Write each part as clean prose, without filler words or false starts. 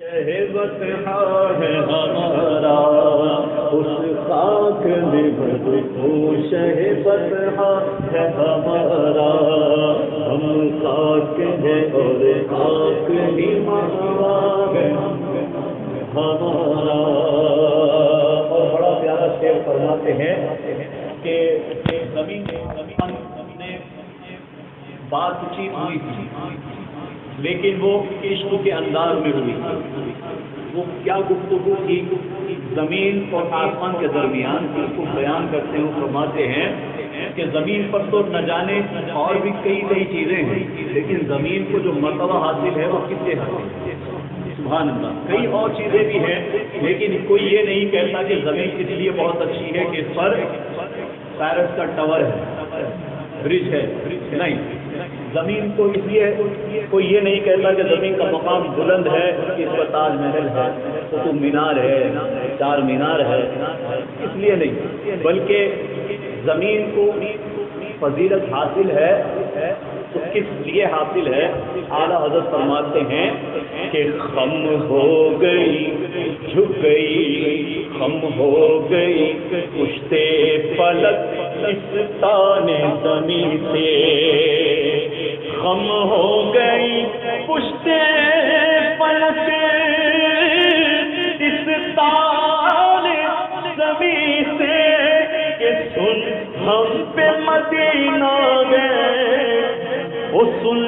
بطحا ہے ہمارا اس خاک میں بدخوش ہے بطحا ہے ہمارا ہم خاک ہے اور خاک ہی ماوا ہے ہمارا. اور بڑا پیارا شعر فرماتے ہیں کہ زمین نے بات چیت ہوئی تھی لیکن وہ عشق کے انداز میں ہوئی تھی. وہ کیا گفتگو تھی زمین اور آسمان کے درمیان کی اس کو بیان کرتے ہوئے فرماتے ہیں کہ زمین پر تو نہ جانے اور بھی کئی چیزیں ہیں لیکن زمین کو جو مرتبہ حاصل ہے وہ کس سے حاصل ہے؟ سبحان اللہ. کئی اور چیزیں بھی ہیں لیکن کوئی یہ نہیں کہتا کہ زمین اس لیے بہت اچھی ہے کہ اس پر پیرس کا ٹاور ہے برج ہے. نہیں, زمین کو اس لیے کوئی یہ نہیں کہتا کہ زمین کا مقام بلند ہے کہ اس پر تاج محل ہے قطب مینار ہے چار مینار ہے اس لیے نہیں بلکہ زمین کو فضیلت حاصل ہے تو کس لیے حاصل ہے؟ اعلیٰ حضرت فرماتے ہیں کہ خم ہو گئی جھک گئی خم ہو گئی پشتے فلک اس تانے زمین سے خم ہو گئی پشتے فلک اس تانے زمین سے کہ سن ہم پہ مدینہ گئے وہ سن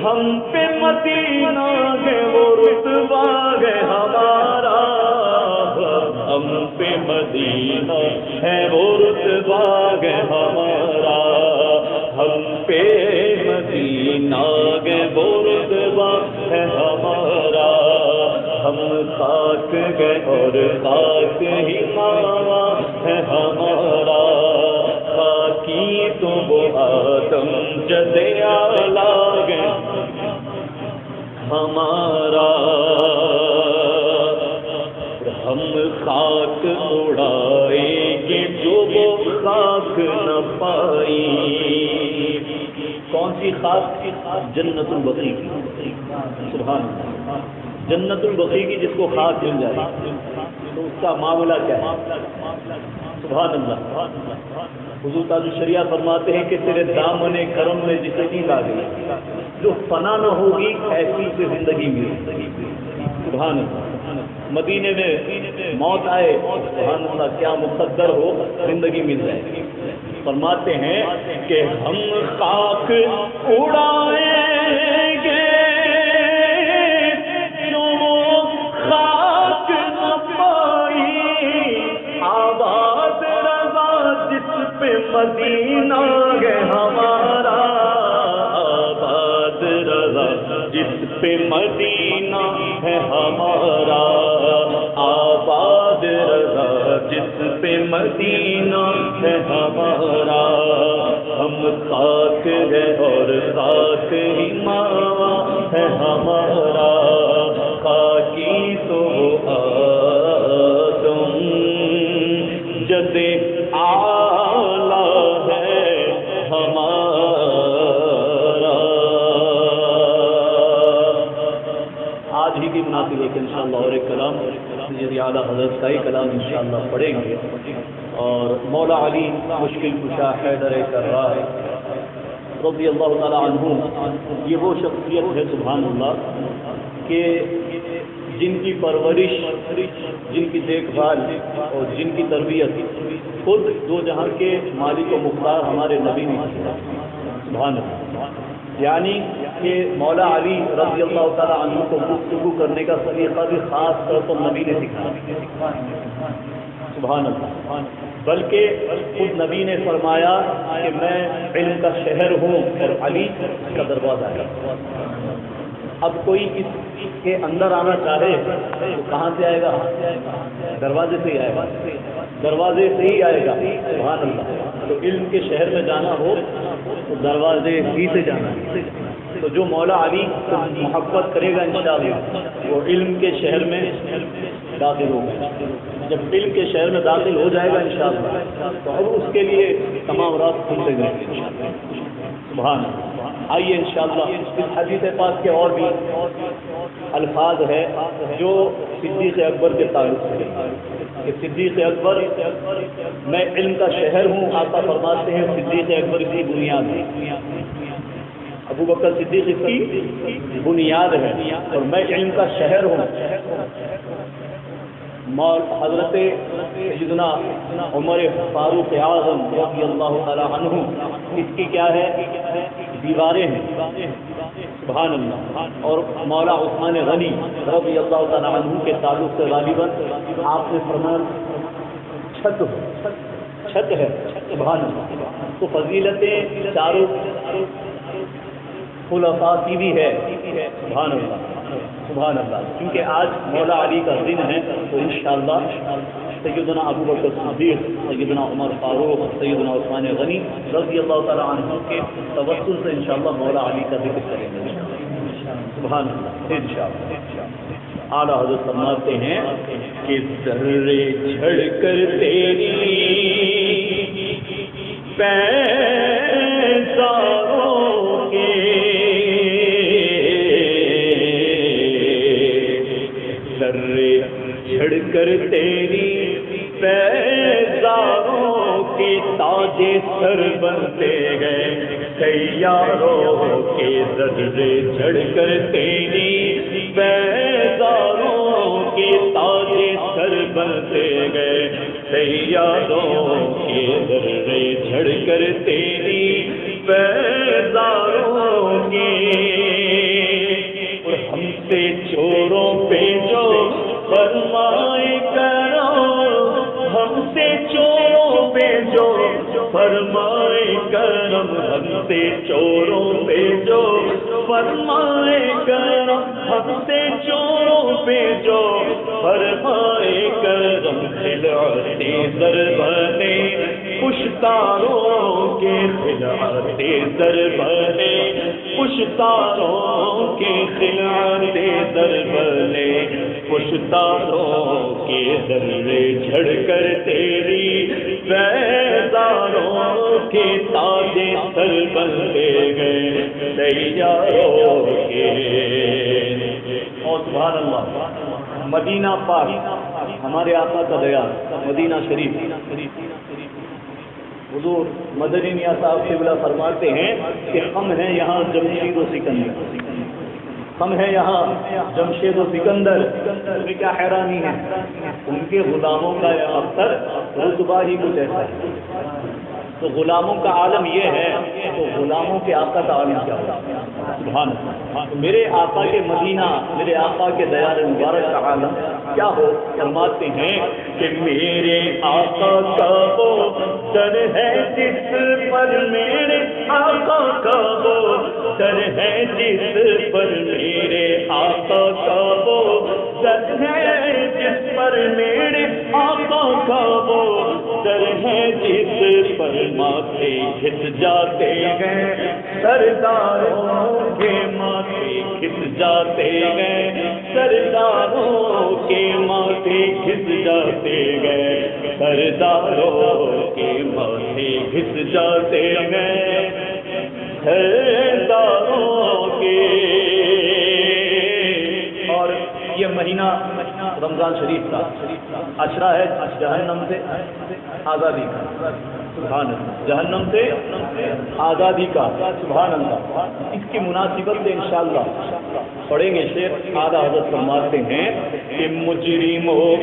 ہم پہ مدینہ ہے وہ رتبہ ہے ہمارا ہم پہ مدینہ ہے وہ رتبہ ہے ہمارا ہم پہ مدینہ ہے وہ رتبہ ہے ہمارا ہم خاک گئے اور خاک ہی ماوا ہے ہمارا خاکی تو وہ آدم جد اعلیٰ گئے ہمارا ہم خاک اڑائیں گے جو وہ خاک نہ پائی. کون سی خاک؟ جنت البقیع کی. سبحان اللہ. جنت البقیع کی جس کو خاک مل جائے تو اس کا معاملہ کیا ہے؟ سبحان اللہ. حضور تاج الشریعہ فرماتے ہیں کہ تیرے دامن کرم میں جسے نیند آ گئی جو فنا نہ ہوگی ایسی سے زندگی ملی. سبحان اللہ. مدینے میں موت آئے سبحان اللہ کیا مقدر ہو زندگی مل جائے. فرماتے ہیں کہ ہم خاک اڑائیں گے جو وہ خاک نہ پائی آباد رضا جس پہ مدینہ ہے ہمارا آباد رضا جس پہ مدینہ ہے ہمارا آباد رضا جس پہ مدینہ ہے ہمارا ہم خاک ہے اور خاک ہی ماوا ہے ہمارا خاکی تو آدم جد اعلیٰ ہے ہمارا. آج ہی کی مناسب ہے کہ انشاءاللہ اور ایک کلام سید اعلیٰ حضرت کا ہی کلام انشاءاللہ پڑھیں گے اور مولا علی مشکل کشا حیدر کرار رضی اللہ تعالی عنہ یہ وہ شخصیت ہے سبحان اللہ کہ جن کی پرورش جن کی دیکھ بھال اور جن کی تربیت خود دو جہاں کے مالک و مختار ہمارے نبی نے کیا. سبحان اللہ. یعنی کہ مولا علی رضی اللہ تعالیٰ عنہ کو گفتگو کرنے کا طریقہ بھی خاص طور پر نبی نے سکھایا. سبحان اللہ. بلکہ خود نبی نے فرمایا کہ میں علم کا شہر ہوں اور علی کا دروازہ ہے. اب کوئی اس کے اندر آنا چاہے تو کہاں سے آئے گا؟ دروازے سے ہی آئے گا. دروازے سے ہی آئے گا. سبحان اللہ. تو علم کے شہر میں جانا ہو تو دروازے ہی سے جانا ہے. تو جو مولا علی کو محبت کرے گا انشاءاللہ وہ علم کے شہر میں داخل ہوگا. جب علم کے شہر میں داخل ہو جائے گا انشاءاللہ تو اب اس کے لیے تمام راست کھلتے گئے. سبحان اللہ. آئیے انشاءاللہ اس حدیث پاک کے اور بھی الفاظ ہے جو صدیق اکبر کے تعلق سے کہ صدیق اکبر میں علم کا شہر ہوں، آقا فرماتے ہیں صدیق اکبر اس کی بنیاد ہے، ابو بکر صدیق اس کی بنیاد ہے اور میں علم کا شہر ہوں۔ حضرت سیدنا عمر فاروق اعظم رضی اللہ تعالی عنہ اس کی کیا ہے، دیواریں ہیں، سبحان اللہ۔ اور مولا عثمان غنی رضی اللہ تعالی عنہ کے تعلق سے غالباً آپ نے فرمایا چھت ہے، سبحان اللہ۔ تو فضیلتیں چاروں خلفاء کی بھی ہے، سبحان اللہ سبحان اللہ۔ کیونکہ آج مولا علی کا دن ہے تو انشاءاللہ سیدنا ابو بکر صدیق، سیدنا عمر فاروق، سیدنا عثمان غنی رضی اللہ تعالیٰ عنہ کے توسل سے انشاءاللہ مولا علی کا ذکر کریں گے، سبحان اللہ انشاءاللہ۔ اعلیٰ حضرت فرماتے ہیں کہ ذرے جھڑ کر تیری پیزاروں کے ذرے جھڑ کر تیری پیزاروں کے تاج سر بنتے گئے سیاروں کے، ذرے جھڑ کر تیری پیزاروں کے تاج سر بنتے گئے سیاروں کے، ذرے جھڑ کر تیری پیزاروں کے، اور ہم سے چوروں پہ جو فرمائے کرم، ہم سے چوروں پہ جو فرمائے کرم، ہم سے چوروں پہ جو فرمائے کرم، ہم سے چوروں پہ جو فرمائے کرم، خلعتے زر بنے پشتاروں کے، خلعتے زر بنے پشتاروں کے، خلعتے زر بنے پشتاروں کے، ذرے جھڑ کر تیری پیزاروں کے تاج سر بنتے گئے سیاروں کے۔ اور سبحان اللہ، مدینہ پاک ہمارے آقا کا دیار، مدینہ شریف، حضور مدنی میاں صاحب قبلہ فرماتے ہیں کہ ہم ہیں یہاں جمشید و سکندر، ہم ہیں یہاں جمشید و سکندر، تمہیں کیا حیرانی ہے؟ ان کے غلاموں کا یہ اختر رتبہ ہی کچھ ایسا ہے، تو غلاموں کا عالم یہ ہے تو غلاموں کے آقا کا عالم کیا ہوگا؟ سبحان اللہ۔ میرے آقا کے مدینہ، میرے آقا کے دیار مبارک کا عالم کیا ہو؟ فرماتے ہیں کہ میرے آقا کا وہ در ہے جس پر میرے آقا کا وہ در ہے جس پر میرے آقا کا وہ در ہے جس پر میرے آقا کا وہ در ہے جس پر ماتھے کھس جاتے ہیں سرداروں کے، ماتھے کھس جاتے ہیں سرداروں کے، ماتھے کھس جاتے گئے سرداروں کے، ماتھے کھس جاتے گئے سرداروں کے۔ اور یہ مہینہ رمضان شریف کا عشرہ ہے جہنم سے آزادی کا، سبحان اللہ، جہنم سے آزادی کا، سبحان اللہ۔ اس کی مناسبت سے انشاءاللہ پڑھیں گے شیخ اعلیٰ حضرت فرماتے ہیں کہ مجرموں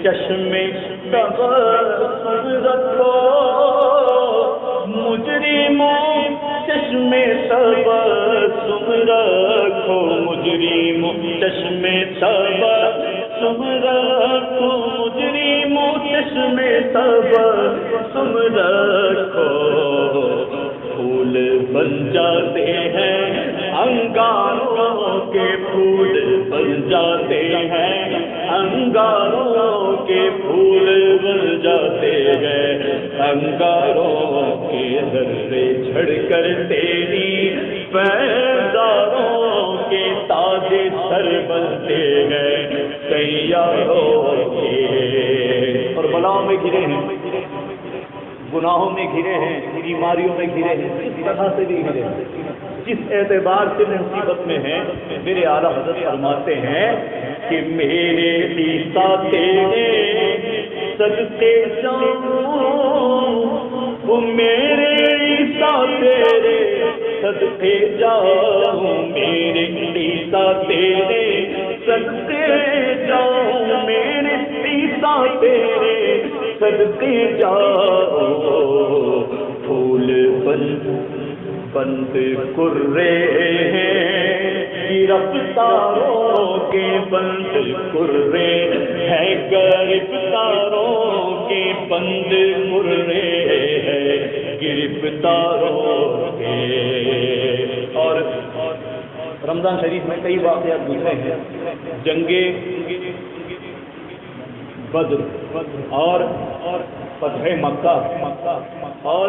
چشمے تبسم رکھو، مجرموں چشمے تبسم رکھو، مجرموں چشمے تبسم رکھو، مجرموں چشمے تبسم رکھو، پھول بن جاتے ہیں انگاروں کے، پھول بن جاتے ہیں انگاروں کے، پھول بن جاتے گئے انگاروں کے، ذرے جھڑ کر تیری پیزاروں کے تاج سر بنتے گئے سیاروں کے۔ اور بلاؤں میں گھرے ہیں، گناہوں میں گھرے ہیں، بیماریوں میں گھرے ہیں، کس طرح سے بھی گھرے ہیں، جس اعتبار سے مصیبت میں ہیں، میرے اعلیٰ حضرت فرماتے ہیں کہ میرے عیسیٰ تیرے صدقے جاؤں، وہ میرے عیسیٰ تیرے صدقے جاؤں، میرے عیسیٰ تیرے صدقے جاؤں، میرے عیسیٰ تیرے صدقے جاؤں، پھول بند کرے ہیں گرفتاروں کے، بند کرے ہیں گرفتاروں کے، بند کرے ہیں گرفتاروں کے۔ اور رمضان شریف میں کئی واقعات گزرے ہیں، جنگ بدر اور فتح مکہ اور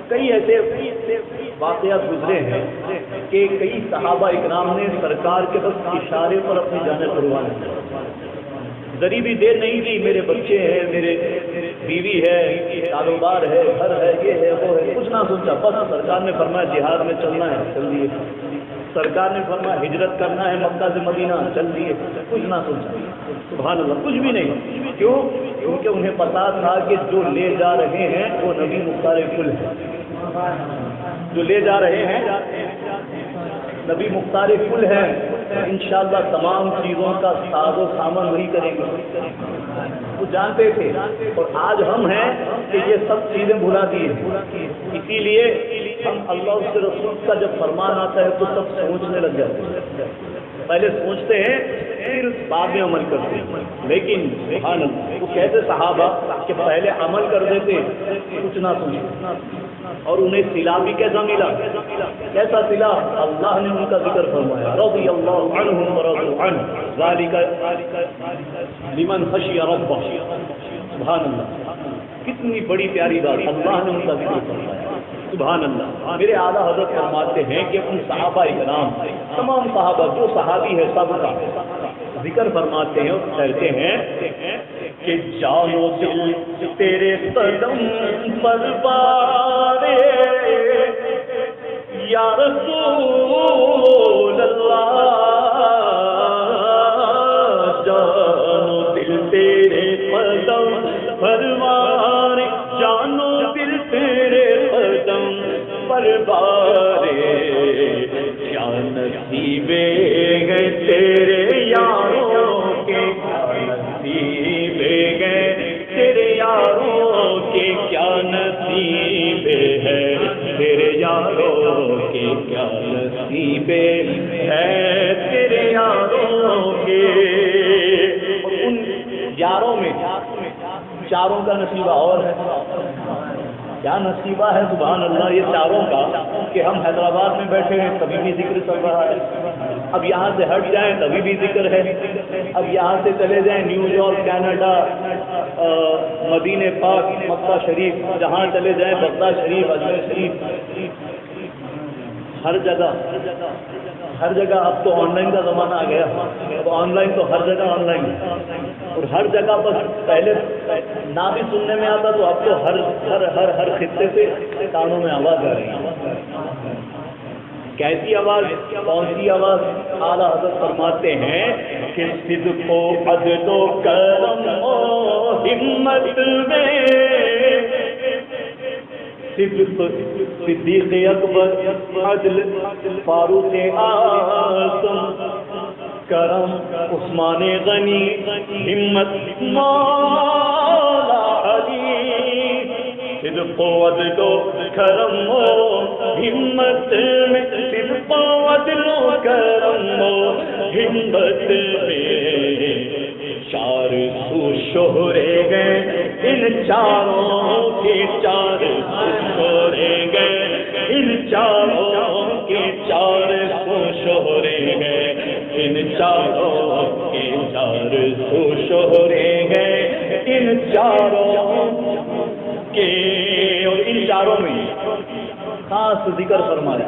کئی ایسے واقعات گزرے ہیں کہ کئی صحابہ اکرام نے سرکار کے بس اشارے پر اپنی جانیں قربان کی، ذری بھی دیر نہیں دی، میرے بچے ہیں، میرے بیوی ہے، کاروبار ہے، گھر ہے، یہ ہے، وہ ہے، کچھ نہ سوچا، بس سرکار نے فرمایا جہاد میں چلنا ہے، چل دیے۔ سرکار نے فرمایا ہجرت کرنا ہے مکہ سے مدینہ، چل دیے، کچھ نہ سوچا، سبحان اللہ، کچھ بھی نہیں۔ کیوں؟ کیونکہ انہیں پتا تھا کہ جو لے جا رہے ہیں وہ نبی مختار کل ہے، جو لے جا رہے ہیں نبی مختار کل ہے، انشاءاللہ تمام چیزوں کا ساز و سامان وہی کریں گے، وہ جانتے تھے۔ اور آج ہم ہیں کہ یہ سب چیزیں بھلا دیے، اسی لیے ہم اللہ اس کے رسول کا جب فرمان آتا ہے تو سب سوچنے لگ جاتے ہیں، پہلے سوچتے ہیں پھر بعد میں عمل کرتے ہیں۔ لیکن سبحان اللہ، وہ کہتے صحابہ کہ پہلے عمل کر دیتے، کچھ نہ سوچتے، اور انہیں صلہ بھی کیسا ملا؟ کیسا صلہ؟ اللہ نے ان کا ذکر فرمایا، رضی اللہ عنہم ورضوا عنہ ذالک لمن خشی ربہ۔ سبحان اللہ، کتنی بڑی پیاری بات، اللہ نے ان کا ذکر فرمایا، سبحان اللہ۔ میرے اعلیٰ حضرت فرماتے ہیں کہ ان صحابہ اکرام، تمام صحابہ جو صحابی ہے سب کا ذکر فرماتے ہیں اور کہتے ہیں کہ جان و دل تیرے قدم پر بارے یا رسول اللہ، جان و دل تیرے قدم پر بارے، جان و دل تیرے قدم پر بارے، کیا نصیبے گئے تیرے یاروں کے، کیا نصیبے گئے تیرے یاروں کے، کیا نصیبے ہے تیرے یاروں کے، کیا نصیبے ہے تیرے یاروں کے۔ ان یاروں میں چاروں کا نصیبہ اور ہے، کیا نصیبہ ہے سبحان اللہ یہ چاروں کا کہ ہم حیدرآباد میں بیٹھے ہیں تبھی بھی ذکر چل رہا ہے، اب یہاں سے ہٹ جائیں تبھی بھی ذکر ہے، اب یہاں سے چلے جائیں نیو یارک، کینیڈا، مدینہ پاک، مکہ شریف، جہاں چلے جائیں بغداد شریف، اجمیر شریف، ہر جگہ اب تو آن لائن کا زمانہ آ گیا، اب آن لائن تو ہر جگہ آن لائن ہے، اور ہر جگہ پر پہلے نہ بھی سننے میں آتا تو اب تو ہر خطے سے کانوں میں آواز آ رہی ہے۔ کیسی آواز؟ کون سی آواز؟ اعلیٰ حضرت فرماتے ہیں کہ صدق و عدل و کرم و ہمت میں، صدیق اکبر، عدل فاروق اعظم، کرم عثمان غنی، ہمت مولا علی، صدق و عدل و کرم و ہمت میں، صدق و عدل و کرم و ہمت میں، چار سو شہرے گئے ان چاروں کے، چار سو شہرے گئے ان چاروں کے، چار سو شہرے گئے ان چاروں کے، چار سو شہرے گئے ان چاروں کے۔ اور ان چاروں میں خاص ذکر فرمایا،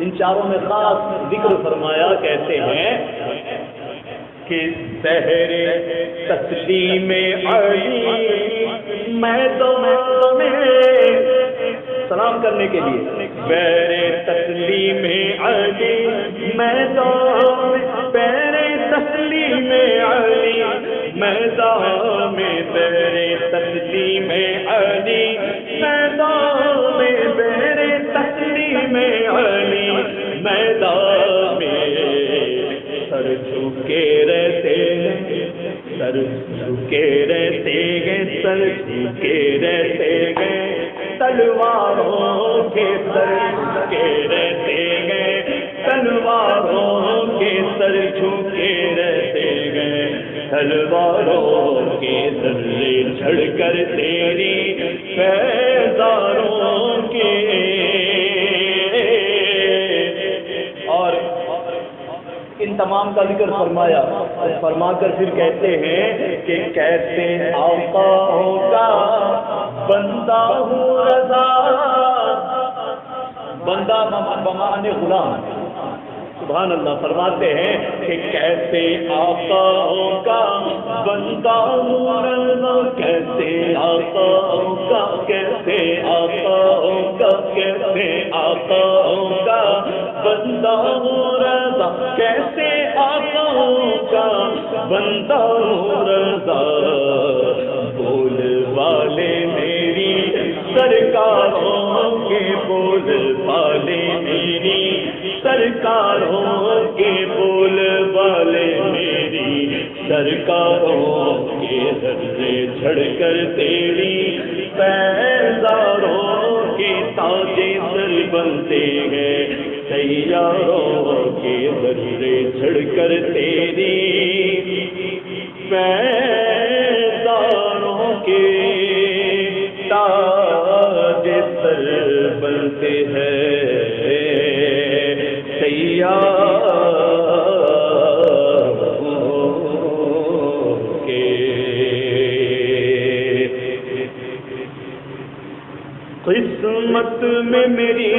ان چاروں میں خاص ذکر فرمایا، کہتے ہیں کہ بہرے تسلیم علی میدان میں سلام کرنے کے لیے پیرے تسلیم علی میدان پیرے تسلیم علی میدان میں پیرے تسلیم علی میدان میں پیرے تسلیم علی میدان میں سر جھکے رہتے ہیں سر جھکے رہتے ہیں سر جھکے رہتے ہیں تلواروں کے سر جھکے رہتے ہیں تلواروں کے سر جھکے رہتے ہیں تلواروں کے ذرے جھڑ کر تیری فیضانوں کے اور ان تمام کا ذکر فرمایا اور فرما کر پھر کہتے ہیں کہ کیسے آقا کا بندہ ہوں رضا بندہ بمانے غلام سبحان اللہ فرماتے ہیں کہ کیسے آقا کا بندہ ہوں رضا کیسے آقا کا کیسے آقا کا کیسے آقا کا بندہ ہوں رضا کیسے آقا کا بندہ ہوں رضا بول والے میری سرکاروں کے بول والے میری سرکاروں کے بول والے میری سرکاروں کے ذرے جھڑ کر تیری پیزاروں کے تاجے سر بنتے ہیں سیاروں کے ذرے جھڑ کر تیری پیزاروں کے تاج سر بنتے ہیں سیاروں کے قسمت میں میری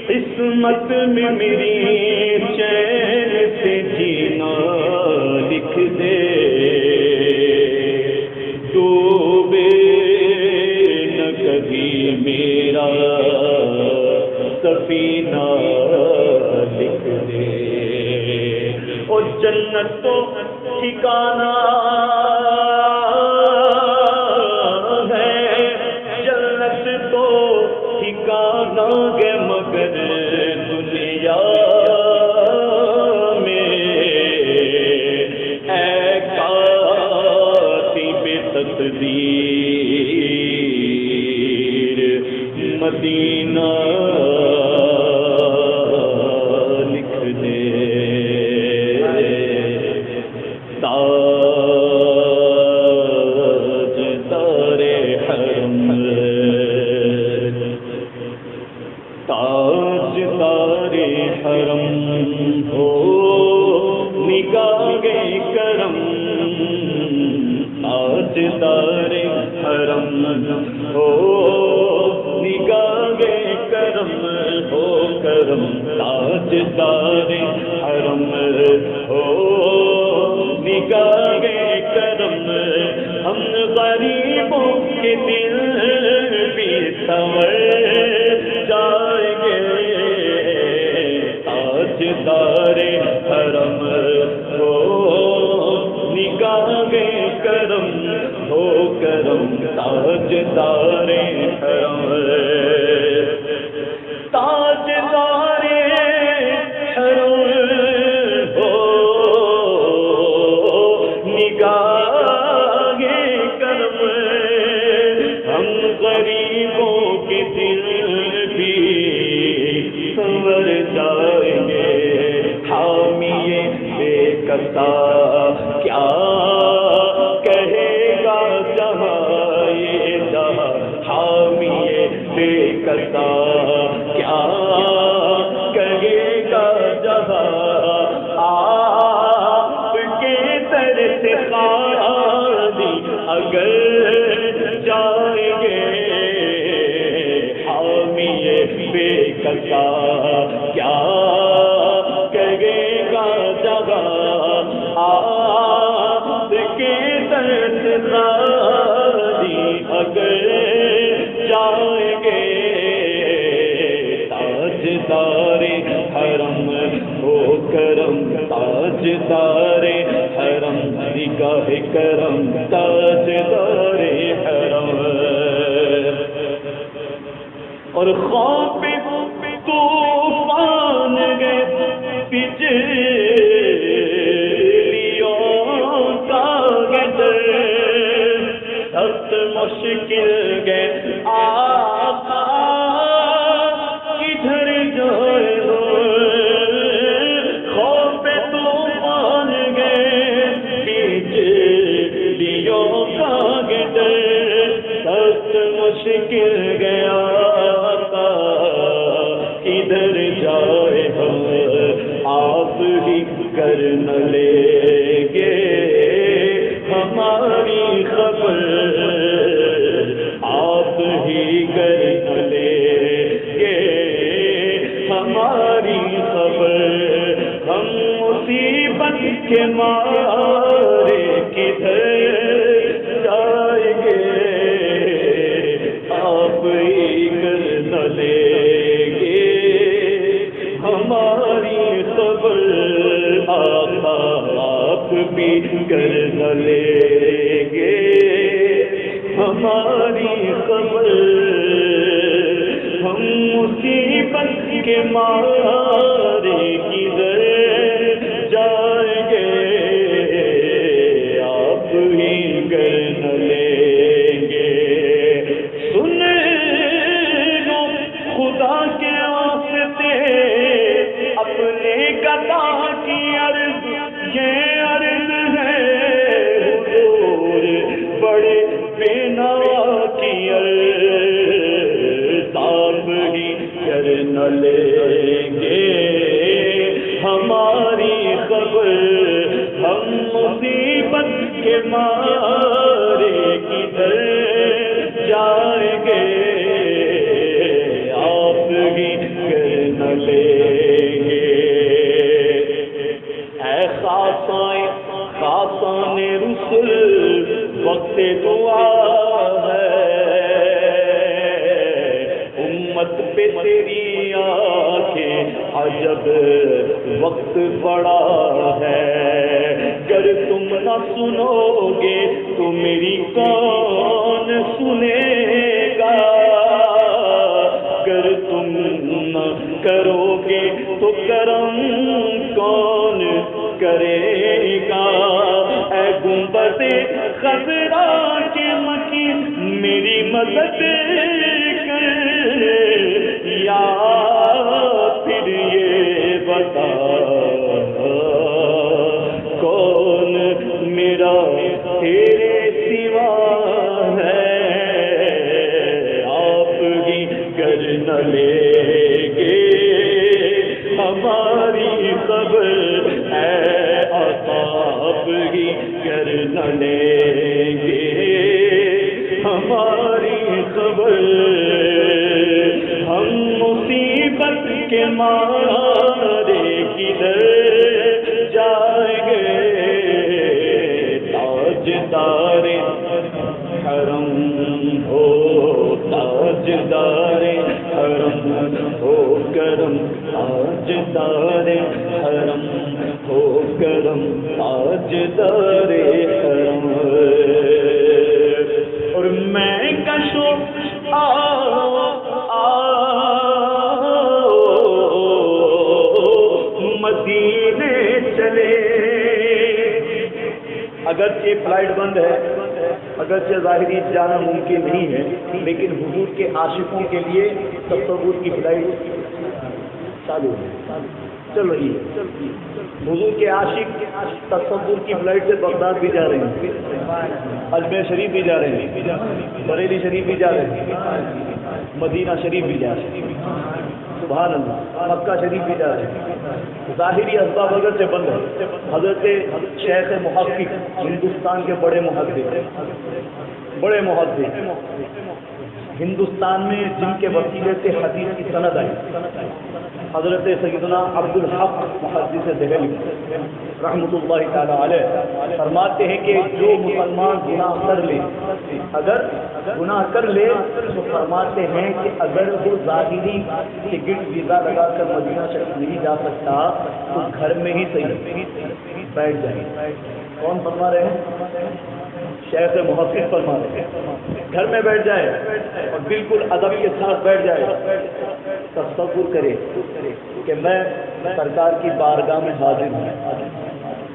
قسمت میں میری چین سے جینا لکھ دے ڈوبے نہ کبھی میرا سفینہ لکھ دے اور جنت تو ٹھکانہ ہے جنت تو ٹھکانہ ہے مگر دنیا میں اے کاتب تقدیر مدینہ لکھ دے تاجدار حرم تاجدار حرم ہو نگاہ کرم تاجدار حرم ہو نگاہ کرم ہو کرم تاجدار حرم ہو نگاہ کرم ہم غریبوں کے دل بھی سنور جائیں گے تاجدار حرم ہو نگاہ کرم ہو کرم تاجدار حرم تاجدار حرم ہو نگاہ کرم ہم غریبوں کے دل بھی سنور جائیں گے حامی بے کسا کیا کہے گا جہاں یہ جہاں حامی بے کسا کیا کہے گا جہاں آپ کے در سے خالی اگر جائیں گے حامی بے کسا کیا کہے گا جہاں آپ کے در تاجدار حرم ہو کرم تاجدار حرم نگاہ کرم تاجدار حرم اور خواب طوفان گئے بجلیوں کا گدر سخت مشکل گئے آقا کدھر جائے ہو خوف طوفان گئے بجلیوں کا گدر سخت مشکل گیا کدھر جائے ہم آپ ہی کر نہ لیں گے ہماری خبر آپ ہی کر نہ لیں گے ہماری خبر ہم مصیبت کے مارے کدھر جائیں گے آپ ہی کر نہ لیں گے ہماری خبر آقا آپ بھی کر نہ لیں گے ہماری خبر ہم مصیبت کے مارے کدھر جائیں گے آپ ہی کر نہ لیں گے سن لو خدا کے واسطے اپنے قضا کی عرض یہ عرض ہے حضور بڑے بینوا کی عرض آپ ہی کر نہ لیں گے ہماری خبر ہم مصیبت کے مارے کدھر جائیں گے آپ ہی کر نہ لیں گے اے خاصان رسل وقت دعا ہے امت پہ تیری آنکھیں عجب وقت پڑا ہے گر تم نہ سنو گے تو میری کون سنے گا گر تم نہ کرو گے تو کرم کون کرے گا اے گنبد خضرا کے مکی میری مدد کر یا پھر یہ بتا کون میرا تیرے سوا ہے آپ ہی کر نہ لیں گے ہماری خبر ہے آقا آپ ہی کر نہ لیں گے ہماری خبر ہم مصیبت کے مارے کدھر جائیں گے تاجدار حرم ہو تاجدار حرم ہو کرم تاجدار حرم ہو کرم تاجدار حرم اور میں کشو مدینے چلے اگرچہ فلائٹ بند ہے اگرچہ ظاہری جانا ممکن نہیں ہے لیکن حضور کے عاشقوں کے لیے تصور کی فلائٹ چالو ہے چل رہی ہے حضور کے عاشق تصور کی فلائٹ سے بغداد بھی جا رہے ہیں اجمیر شریف بھی جا رہے ہیں بریلی شریف بھی جا رہے ہیں مدینہ شریف بھی جا رہے ہیں سبحان اللہ مکہ شریف بھی جا رہے ہیں ظاہری اسباب اگر سے بند ہے حضرت شیخ محقق ہندوستان کے بڑے محدث ہندوستان میں جن کے وسیلے سے حدیث کی سند آئی، حضرت سیدنا عبدالحق محدث دہلوی رحمۃ اللہ تعالی علیہ فرماتے ہیں کہ جو مسلمان گناہ کر لے، اگر گناہ کر لے تو فرماتے ہیں کہ اگر وہ ظاہری ٹکٹ ویزا لگا کر مدینہ شریف نہیں جا سکتا تو گھر میں ہی صحیح بیٹھ جائے۔ کون فرما رہے ہیں؟ شیخ محقق فرما رہے ہیں، گھر میں بیٹھ جائے اور بالکل ادب کے ساتھ بیٹھ جائے، تصور کرے کہ میں سرکار کی بارگاہ میں حاضر ہوں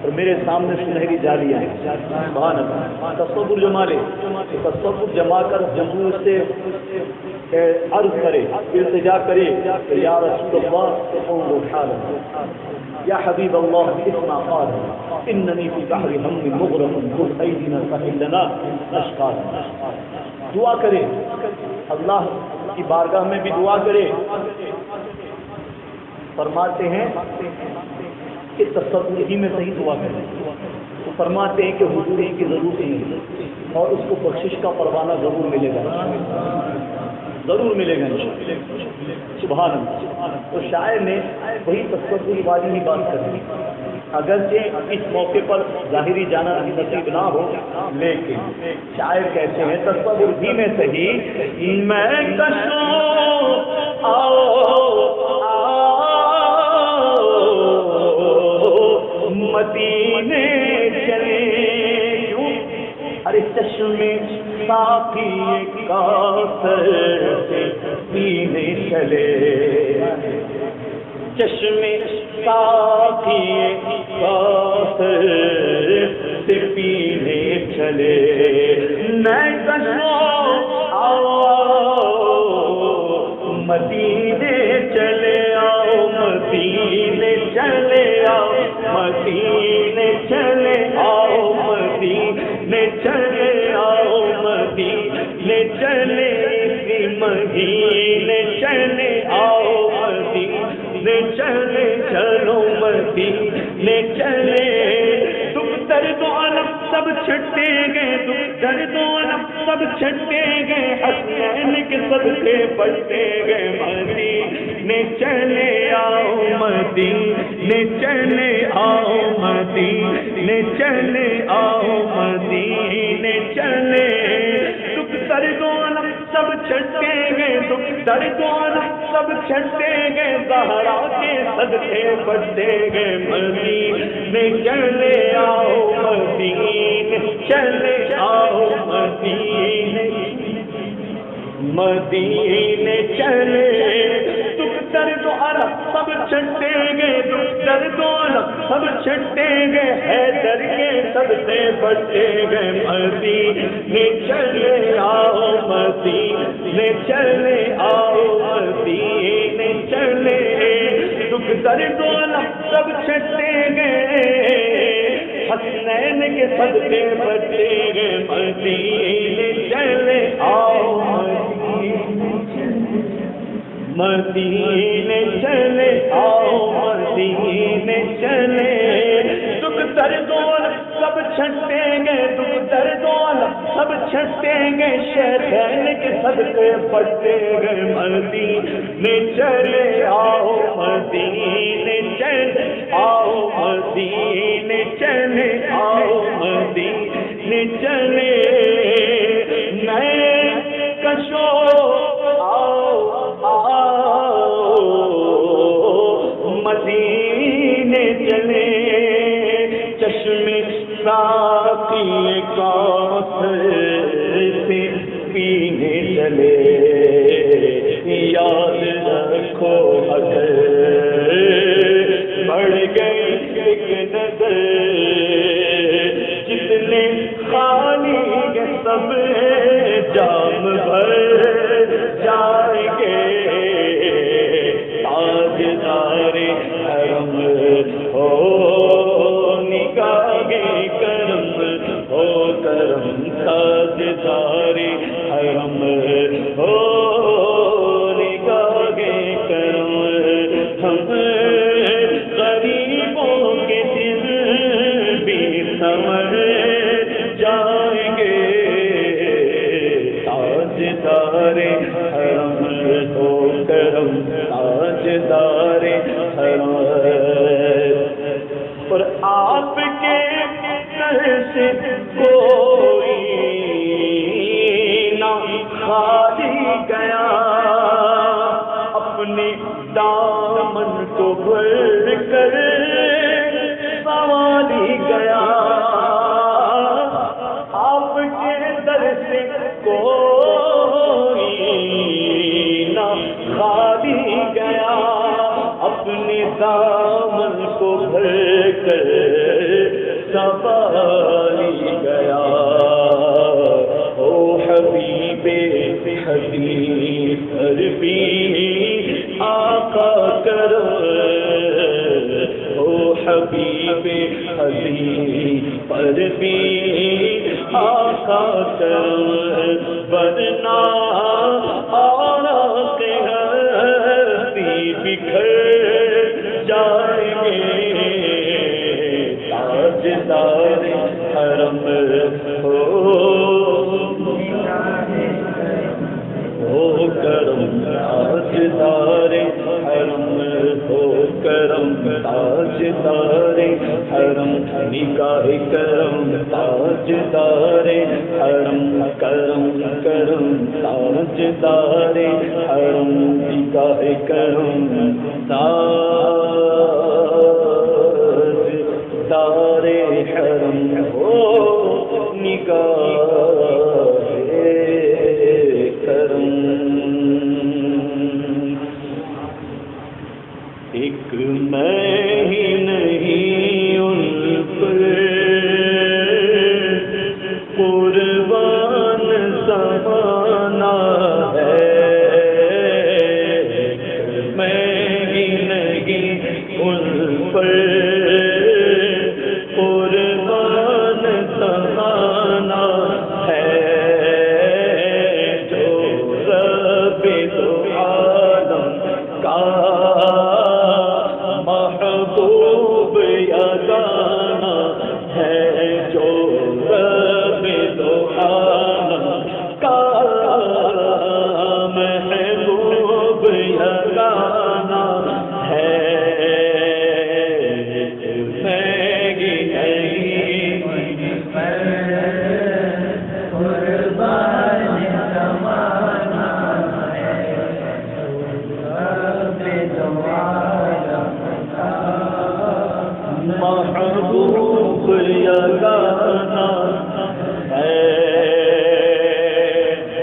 اور میرے سامنے سنہری جالیاں ہیں، سبحان اللہ، تصور جما لے، تصور جما کر حضور سے عرض کرے، التجا کرے کہ یا رسول اللہ انظر حالنا، یا حبیب اللہ اسمع قالنا، اننی فی بحر ہم مغرق خذ ایدینا سہل لنا اشقانا۔ دعا کرے، اللہ کی بارگاہ میں بھی دعا کرے۔ فرماتے ہیں کہ تصور ہی میں صحیح دعا کرے، تو فرماتے ہیں کہ حضور کی ضرورت نہیں ہے اور اس کو بخشش کا پروانہ ضرور ملے گا، ضرور ملے گا سبحان اللہ۔ تو شاعر نے وہی تصور والی ہی بات کری، اگرچہ اس موقع پر ظاہری جانا نصیب نہ ہو، لیکن شاعر کہتے ہیں تصور ہی میں صحیح میں کشوں مدینے چلے، کیوں؟ ارے چشمے ساقی کاثر سے پینے چلے، چشمے ساقی کاثر سے پینے چلے، میں کشوں مدینے چلے آؤ، مدینے چلے آؤ، مدینے چلے آؤ، مدینے چلے آؤ، مدینے چلے مہینے چلے آؤ، مدینے چلے چلو، مدینے چلے، دکھ درد و الم سب چھٹے گئے، دکھ درد و الم سب چھٹے گئے، حسنین کے صدقے بڑھتے گئے، مدینے چلے آؤ، مدینے چلے آؤ، مدینے چلے آؤ، مدینے چلے، دکھ درد و الم سب چھٹے گئے، دکھ درد و الم سب چھٹے گئے، زہرا کے صدقے بڑھتے گئے، مدینے چلے آؤ، مدینے چلے آؤ، مدینے مدینے چلے، دکھ درد و الم سب چھٹے گئے، دکھ درد و الم سب چھٹے گئے، حیدر کے صدقے بڑھتے گئے، مدینے چلے آؤ، مدینے چلے آؤ، مدینے چلے، دکھ درد و الم سب چھٹے گئے، حسنین کے صدقے بڑھتے گئے، مدینے چلے آؤ، مدینے چلے آؤ، مدینے چلے، دکھ درد و الم سب چھٹے گئے، دکھ درد و الم سب چھٹے گئے، شیخین کے صدقے بڑھتے گئے، مدینے چلے آؤ، مدینے چلے آؤ، مدینے چلے آؤ، مدینے چلے، میں کشو مدینے چلے، چشمے ساقی کاثر سے پینے چلے، یاد رکھو اگر بڑھ گئی ایک نظر، جتنے خالی کے سب جام بھر جائیں گے، تاجدار حرم ہو نگاہ کرم، ہو کرم، تاجدار حرم ہو نگاہ کرم، ہم غریبوں کے دل بھی سمجھ جائیں گے، تاجدار حرم ہو کرم تاجدار حرم، اور آپ کے در سے کوئی نہ خالی گیا، اپنے دامن کو بھر کر سوالی گیا، آپ کے در سے کوئی نہ خالی گیا، اپنے دامن کو بھر کر سوالی گیا، او حبیب حبیب عربی آقا کرم، او حبیب حبیب عربی آقا کرم، ورنہ آرا کے ہستی بکھر جائیں گے، تاجدار حرم ہو کرم تاجدار حرم ہو کرم تاجدار حرم، نگاہ کرم تاجدار حرم، کرم کرم تاجدار حرم، نگاہ کرم تاجدار حرم ہو، نگاہ کرم۔ ایک میں ہی نہیں ان پر قربان زمانہ ہے، ایک میں ہی نہیں ان پر قربان زمانہ ہے، جو رب دو عالم کا محبوب یگانہ ہے، جو رب دو عالم کا محبوب یگانہ ہے، میں ہی نہیں محبوب یگانہ ہے،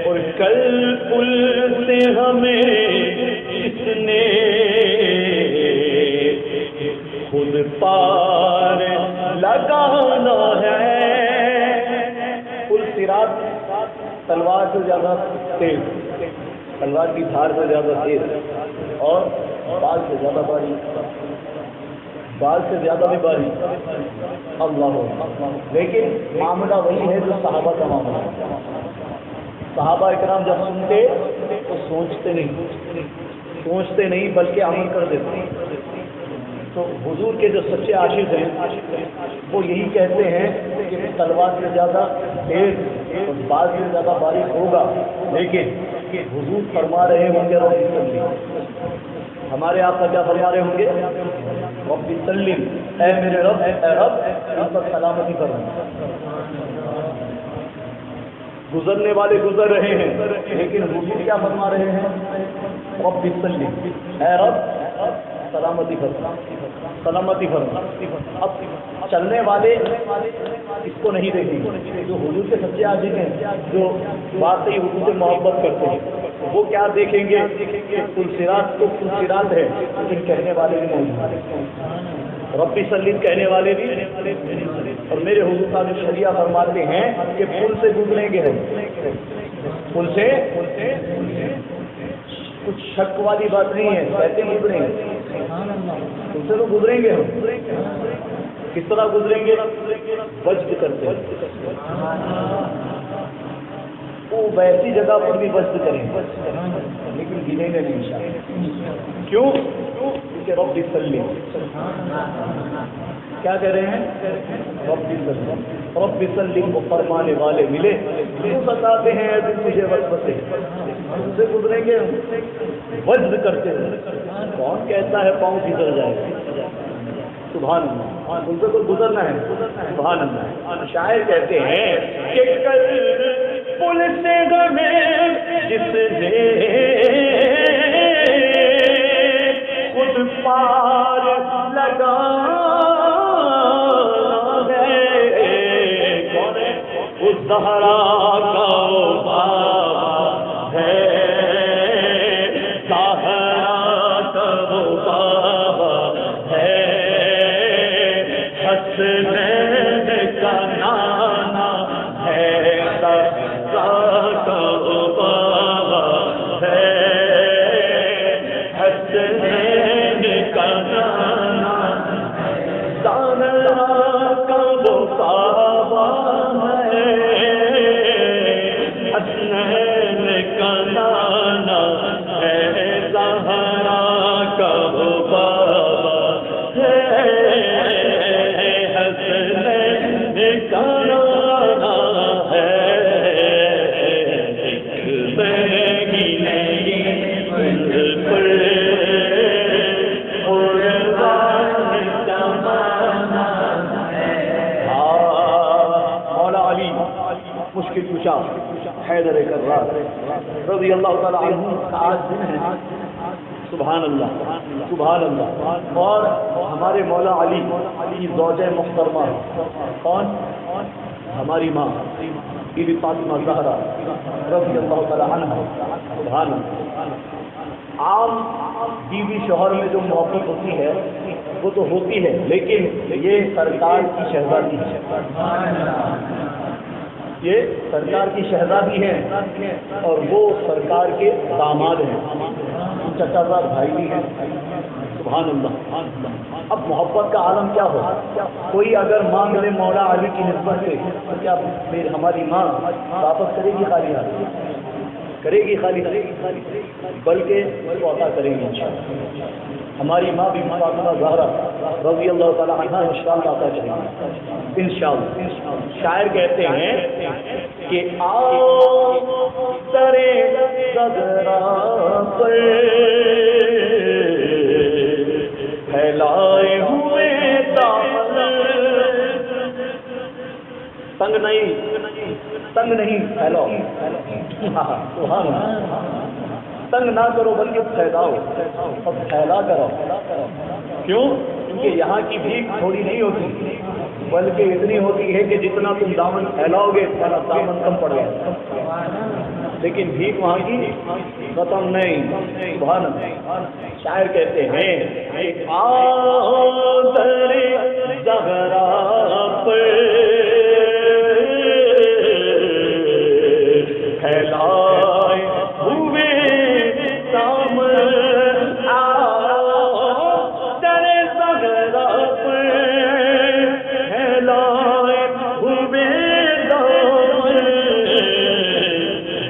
اور کل پل سے ہمیں اس نے خود پار لگانا ہے، پل صراط تلوار سے زیادہ تیز، تلوار کی دھار سے زیادہ تیز، اور بال سے زیادہ باریک، بال سے زیادہ بھی باریک، اللہ، لیکن معاملہ وہی ہے جو صحابہ کا معاملہ ہے۔ صحابہ اکرام جب سنتے تو سوچتے نہیں بلکہ عمل کر دیتے۔ تو حضور کے جو سچے عاشق ہیں وہ یہی کہتے ہیں کہ تلوار سے زیادہ تیز اور بال سے زیادہ باریک ہوگا، لیکن حضور فرما رہے ہوں گے رب سلم، ہمارے آپ کا کیا فرما رہے ہوں گے؟ رب سلم، اے میرے رب، اے رب ان پر سلامتی کرو۔ گزرنے والے گزر رہے ہیں، لیکن حضور کیا فرما رہے ہیں؟ رب سلم، اے رب سلامتی فرما، سلامتی فرما۔ اب چلنے والے اس کو نہیں دیکھیں گے، جو حضور کے سچے عاشق ہیں، جو واقعی حضور سے محبت کرتے ہیں، وہ کیا دیکھیں گے کہ پل صراط تو پل صراط ہے، لیکن کہنے والے بھی موجود ہیں، ربی سلیم کہنے والے بھی، اور میرے حضور کا جو شریعہ فرماتے ہیں کہ پل سے گزریں گے ہم، پل سے کچھ شک والی بات نہیں ہے، کیسے گزریں گے؟ پل سے تو گزریں گے ہم، کس طرح گزریں گے؟ وجد کرتے ہیں، وہ ویسی جگہ پر بھی وجد کریں گے لیکن گریں گے نہیں انشاءاللہ۔ کیوں؟ کیونکہ رب سلیم، کیا کہہ رہے ہیں؟ رب سلم کو فرمانے والے ملے، کیوں بتاتے ہیں دن تجھے وسوسے، ان سے گزریں گے وجد کرتے ہیں، کون کہتا ہے پاؤں پھسل جائے؟ سبحان اللہ، ان سے کوئی گزرنا ہے، سبحان اللہ۔ شاعر کہتے ہیں کہ کل پولیس میں جس نے خود پار لگا زہرا کا بابا ہے، زہرا کا بابا ہے، حسنین کا نانا ہے، زہرا کا بابا ہے، حسنین کا نانا، زہرا کا بابا حیدر کرار رضی اللہ تعالیٰ عنہ کا آج دن ہے، سبحان اللہ سبحان اللہ۔ اور ہمارے مولا علی کی زوجہ محترمہ کون؟ ہماری ماں بی بی فاطمہ زہرا رضی اللہ تعالیٰ عنہ، سبحان اللہ۔ عام بیوی شوہر میں جو محبت ہوتی ہے وہ تو ہوتی ہے، لیکن یہ سرکار کی شہزادی ہے، یہ سرکار کی شہزادی ہیں اور وہ سرکار کے داماد ہیں، چچا زاد بھائی بھی ہیں، سبحان اللہ۔ اب محبت کا عالم کیا ہو، کوئی اگر مانگ لے مولا علی کی نسبت سے تو کیا ہماری ماں واپس کرے گی خالی ہاتھ؟ کرے گی خالی ہاتھ؟ بلکہ وہ عطا کریں گی انشاءاللہ۔ ہماری ماں بھی فاطمہ زہرا رضی اللہ تعالیٰ عنہ انشاءاللہ عطا کریں گی انشاءاللہ۔ شاعر کہتے ہیں کہ آؤ سرے زہرا پر پھیلائے ہوئے دامن، تنگ نہیں پھیلاؤ، تنگ نہ کرو بلکہ پھیلاؤ، اور پھیلا کرو۔ کیوں؟ کیونکہ یہاں کی بھیک تھوڑی نہیں ہوتی بلکہ اتنی ہوتی ہے کہ جتنا تم دامن پھیلاؤ گے تمہارا دامن کم پڑ گیا، لیکن بھیک وہاں کی ختم نہیں، سبحان اللہ۔ شاعر کہتے ہیں آؤ درے زہرا پر پھیلائے ہوئے دامن، آؤ درے زہرا پر پھیلائے ہوئے دامن،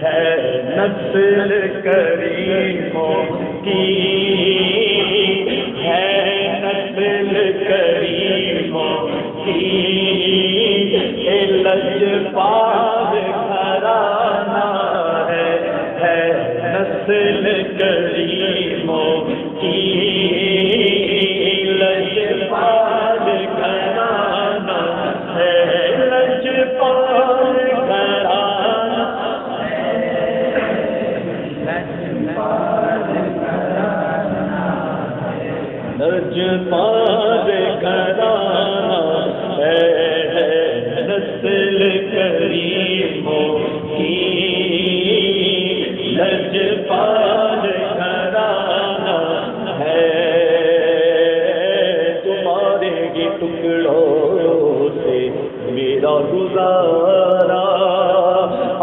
ہے نسل کریموں کی، ہے نسل کریموں کی، لجپال گھرانہ ہے نسل کریموں کی، لجپال گھرانہ ہے، لجپال گھرانہ، لجپال گھرانہ ہے نسل کریموں کی، لجپال گھرانہ ہے، تمہارے ہی ٹکڑوں سے میرا گزارا،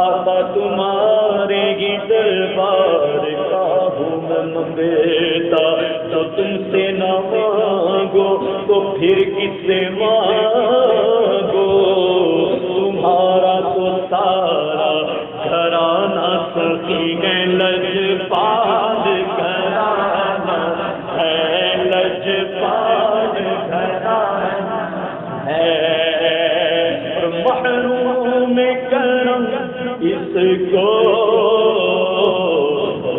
آقا تمہارے ہی دربار کا ہوں میں منگتا، جو تم سے نہ مانگو تو پھر کس سے مانگو، تمہارا تو سارا گھرانہ سخی ہے، لجپال گھرانہ ہے، لجپال گھرانہ کو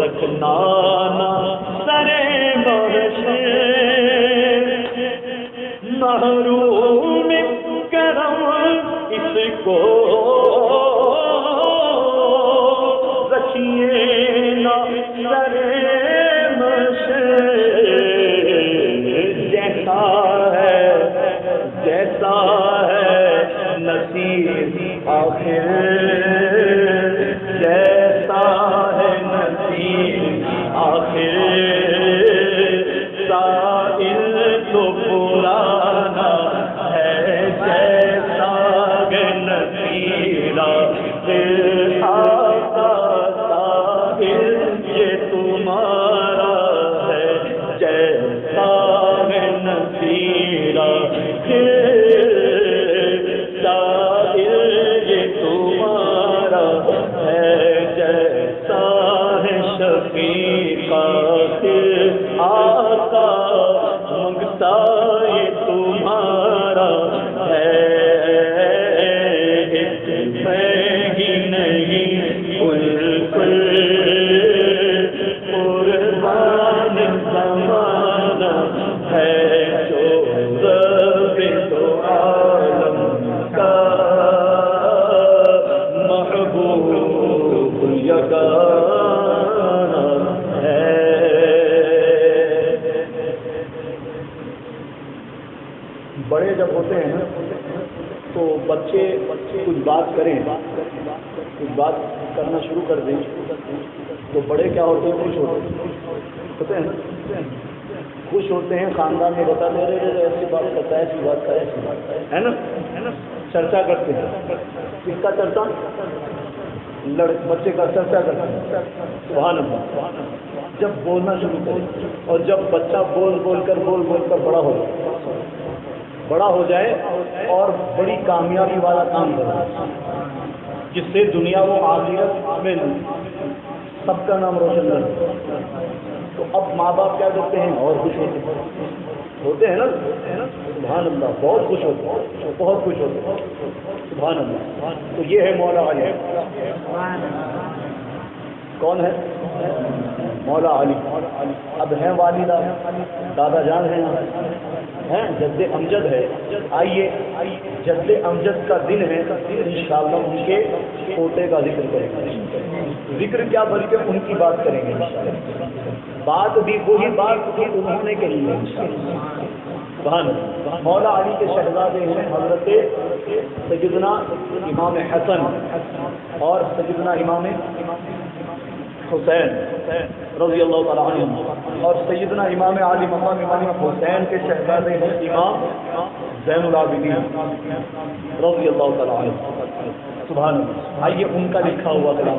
رکھنا نہ سرے محشر، محروم کرم اس کو رکھیے نہ سرے محشر، جیسا ہے نصیب آخر، جیسا ہے نصیب آخر، سائل تو پرانا ہے جیسا ہے نصیب آخر، آقا سائل یہ تمہارا ہے جیسا ہے نصیب آخر، آقا منگتا یہ تمہارا ہے، میں ہی نہیں بالکل قربان زمانہ ہے، جو رب تو عالم کا محبوب یگانہ ہے۔ بڑے جب ہوتے ہیں تو بچے کچھ بات کریں، کچھ بات کرنا شروع کر دیں تو بڑے کیا ہوتے ہیں؟ خوش ہوتے ہیں نا، خوش ہوتے ہیں، خاندان میں بتا دے رہے ایسی بات کرتا ہے، ایسی بات کرے، ایسی بات ہے نا، چرچا کرتے ہیں۔ کس کا چرچا؟ بچے کا چرچا کرتے ہیں۔ سبحان اللہ۔ جب بولنا شروع کرے اور جب بچہ بول بول کر بڑا ہو جائے اور بڑی کامیابی والا کام کرے، جس سے دنیا و آخرت میں سب کا نام روشن کرے، تو اب ماں باپ کیا کرتے ہیں؟ اور خوش ہوتے ہیں نا، سبحان اللہ، بہت خوش ہوتے ہیں، بہت خوش ہوتے ہیں، سبحان اللہ۔ تو یہ ہے مولا علی۔ کون ہے؟ مولا علی۔ اب ہیں والدہ، دادا جان ہیں جد امجد ہے۔ آئیے جد امجد کا دن ہے، انشاءاللہ ان کے پوتے کا ذکر کریں گے۔ ذکر کیا بلکہ ان کی بات کریں گے انشاءاللہ۔ بات بھی وہی بات جو انہوں نے کہی ہے انشاءاللہ۔ مولا علی کے شہزادے ہیں حضرت سیدنا امام حسن اور سیدنا امام حسین رضی اللہ تعالیٰ عنہ، اور سیدنا امام علی مقام امام حسین کے شہزادے ہیں امام زین العابدین رضی اللہ تعالیٰ عنہ، سبحان اللہ۔ آئیے ان کا لکھا ہوا کلام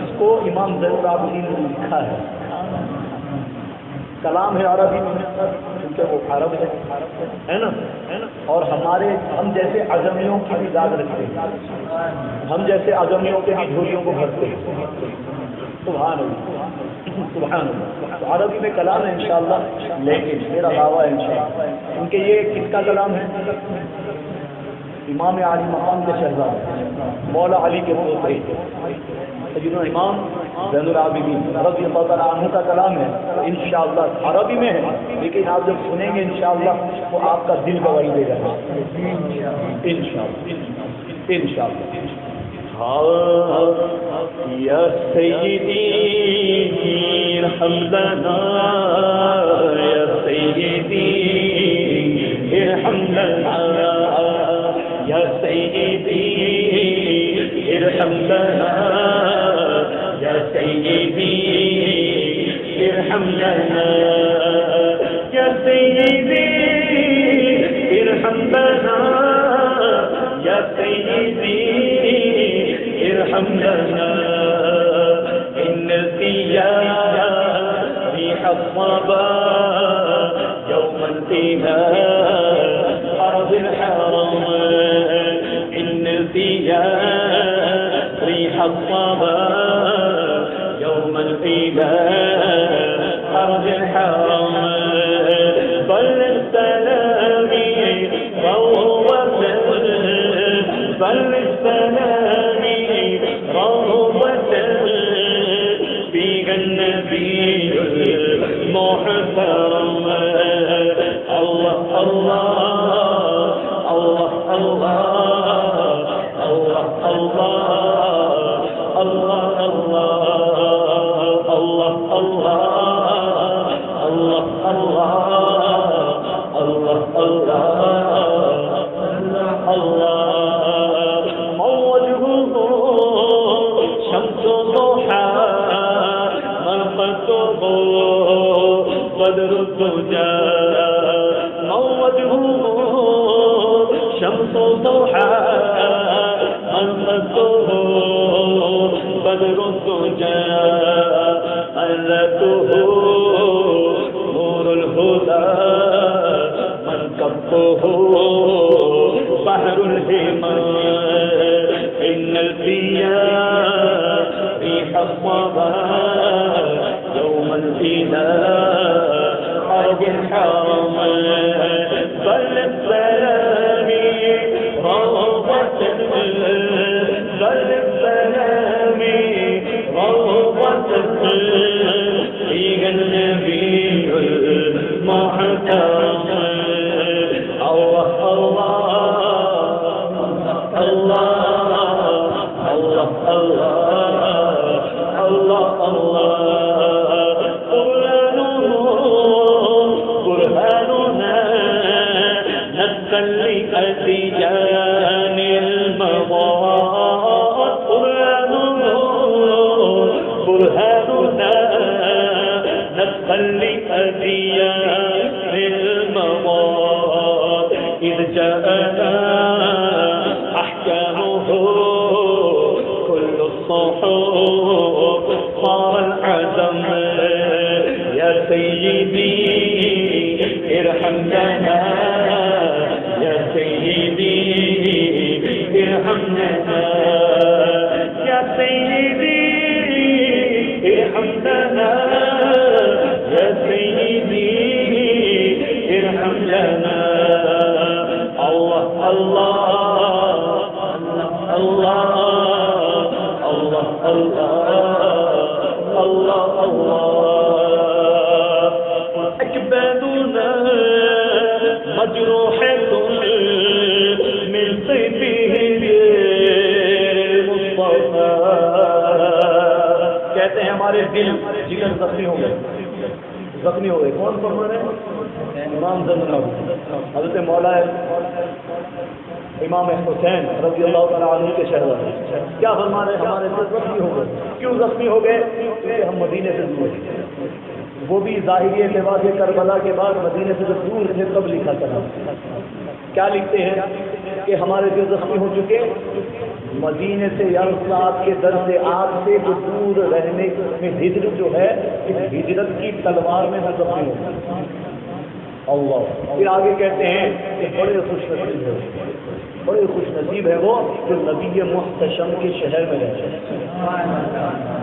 اس کو امام زین العابدین نے لکھا ہے، کلام ہے عربی میں، کیونکہ وہ عرب ہے نا، اور ہم جیسے عجمیوں کی بھی یاد رکھتے ہیں، ہم جیسے عجمیوں کے بھی جھولیوں کو بھرتے ہیں، سبحان اللہ سبحان اللہ۔ تو عربی میں کلام ہے انشاءاللہ، لیکن میرا دعویٰ ہے انشاءاللہ کیونکہ یہ کس کا کلام ہے؟ امام علی مقام کے شہزادے مولا علی کے پوتے سیدنا امام زین العابدین رضی اللہ تعالیٰ عنہ کا کلام ہے، انشاءاللہ عربی میں ہے، لیکن آپ جب سنیں گے انشاءاللہ تو آپ کا دل گواہی دے گا انشاءاللہ۔ یا سیدی ارحم لنا، یا سیدی ارحم لنا، یا سیدی ارحم لنا، یا سیدی ارحم لنا، یا سیدی ارحم لنا، یا سیدی ارحم لنا، ان ثيابي حصبا يوم انتهاء أرض الحرم، ان ثيابي حصبا يوم انتهاء أرض الحرم، بلغ سلامي روضة، بلغ سلامي محترم اللہ اللہ اللہ اللہ اللہ اللہ اللہ اللہ اللہ اللہ اللہ اللہ اللہ اللہ موجه شمس ضحى مرقته بدر الدجى موجه شمس ضحى مرقته بدر الدجى ألته نور الهدى منكبه بحر الهمة إن الفيا ريح الصبا يوم الفداء حرب الحرم بل السلام روضة بل السلام روضة فيها النبي المحترم الله الله الله الله الله الله برهاننا نتقل لأديان المضاد برهاننا نتقل لأديان المضاد إذ جاءنا أحكامه كل الصحف صار العزم يا سيدي ارحم لنا يا سيدي ارحم لنا يا سيدي ارحم لنا يا سيدي ارحم لنا الله الله الله الله الله الله الله أكبادنا مجروحة من سيفه المصطفى کہتے ہیں ہمارے دل جگر زخمی ہو گئے کون فرما رہے ہیں امام زنجر حضرت مولا امام حسین رضی اللہ تعالیٰ عنہ کے شہزادے کیا فرما رہے ہیں ہمارے دل زخمی ہو گئے کیوں زخمی ہو گئے کیونکہ ہم مدینے سے دور تھے وہ بھی ظاہری لباس کربلا کے بعد مدینے سے جب دور تھے تب لکھا کرا کیا لکھتے ہیں کہ ہمارے دل زخمی ہو چکے مدینے سے یا رسول آپ کے در سے آپ سے جو دور رہنے میں ہجرت جو ہے اس ہجرت کی تلوار میں ہم زخمی ہو اللہ پھر آگے کہتے ہیں کہ بڑے خوش نصیب ہے بڑے خوش نصیب ہے وہ جو نبی محتشم کے شہر میں رہتے ہیں